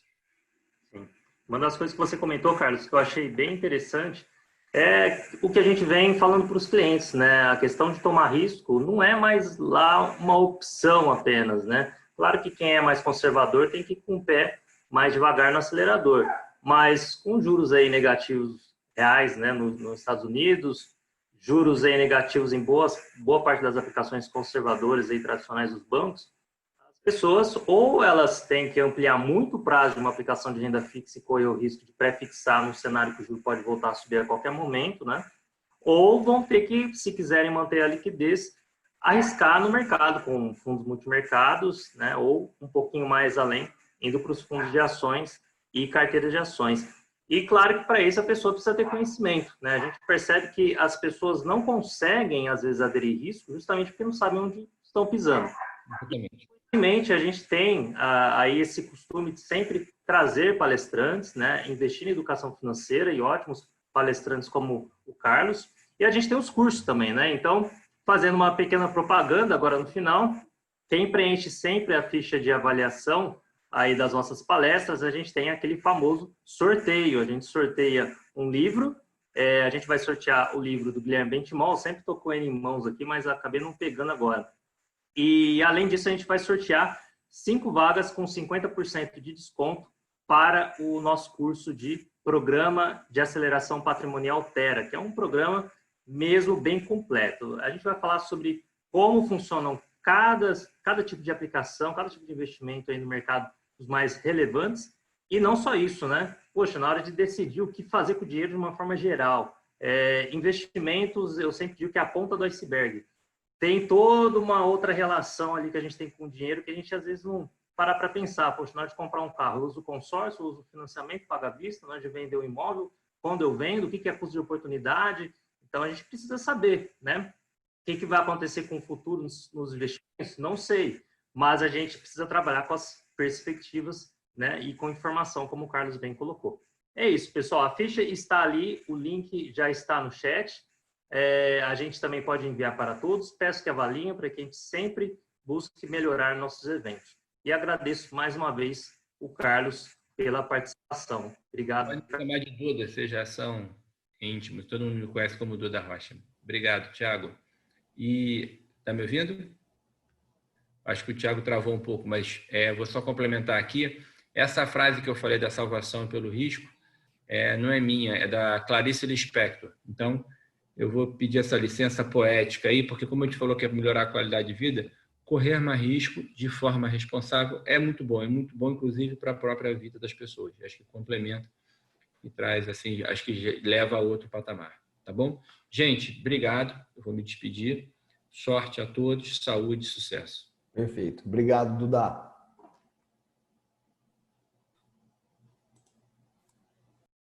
Sim. Uma das coisas que você comentou, Carlos, que eu achei bem interessante, é o que a gente vem falando para os clientes, né? A questão de tomar risco não é mais lá uma opção apenas, né? Claro que quem é mais conservador tem que ir com o pé mais devagar no acelerador, mas com juros aí negativos reais, né, nos Estados Unidos, juros aí negativos em boa parte das aplicações conservadoras e tradicionais dos bancos, as pessoas ou elas têm que ampliar muito o prazo de uma aplicação de renda fixa e correr o risco de pré-fixar num cenário que o juro pode voltar a subir a qualquer momento, né? Ou vão ter que, se quiserem manter a liquidez, arriscar no mercado com fundos multimercados, né? Ou um pouquinho mais além, indo para os fundos de ações e carteiras de ações. E claro que para isso a pessoa precisa ter conhecimento, né? A gente percebe que as pessoas não conseguem, às vezes, aderir risco justamente porque não sabem onde estão pisando. Infelizmente, a gente tem aí esse costume de sempre trazer palestrantes, né? Investir em educação financeira e ótimos palestrantes como o Carlos. E a gente tem os cursos também, né? Então, fazendo uma pequena propaganda agora no final, quem preenche sempre a ficha de avaliação aí das nossas palestras, a gente tem aquele famoso sorteio. A gente sorteia um livro, a gente vai sortear o livro do Guilherme Bentimol, sempre estou com ele em mãos aqui, mas acabei não pegando agora. E, além disso, a gente vai sortear 5 vagas com 50% de desconto para o nosso curso de Programa de Aceleração Patrimonial Terra, que é um programa mesmo bem completo. A gente vai falar sobre como funcionam cada tipo de aplicação, cada tipo de investimento aí no mercado, os mais relevantes, e não só isso, né? Poxa, na hora de decidir o que fazer com o dinheiro de uma forma geral, investimentos, eu sempre digo que é a ponta do iceberg. Tem toda uma outra relação ali que a gente tem com o dinheiro que a gente às vezes não para pensar. Poxa, na hora de comprar um carro, eu uso o consórcio, eu uso o financiamento, paga à vista, na hora de vender o imóvel, quando eu vendo, o que é custo de oportunidade. Então, a gente precisa saber, né? O que vai acontecer com o futuro nos investimentos? Não sei, mas a gente precisa trabalhar com as perspectivas, né? E com informação, como o Carlos bem colocou. É isso, pessoal. A ficha está ali, o link já está no chat. A gente também pode enviar para todos. Peço que avaliem para que a gente sempre busque melhorar nossos eventos. E agradeço mais uma vez o Carlos pela participação. Obrigado. Pode me chamar de Duda, vocês já são íntimos. Todo mundo me conhece como Duda Rocha. Obrigado, Thiago. E está me ouvindo? Acho que o Thiago travou um pouco, mas vou só complementar aqui. Essa frase que eu falei da salvação pelo risco não é minha, é da Clarice Lispector. Então, eu vou pedir essa licença poética aí, porque como a gente falou que é melhorar a qualidade de vida, correr mais risco de forma responsável é muito bom, inclusive para a própria vida das pessoas. Acho que complementa e traz, assim, acho que leva a outro patamar, tá bom? Gente, obrigado, eu vou me despedir. Sorte a todos, saúde e sucesso. Perfeito. Obrigado, Duda.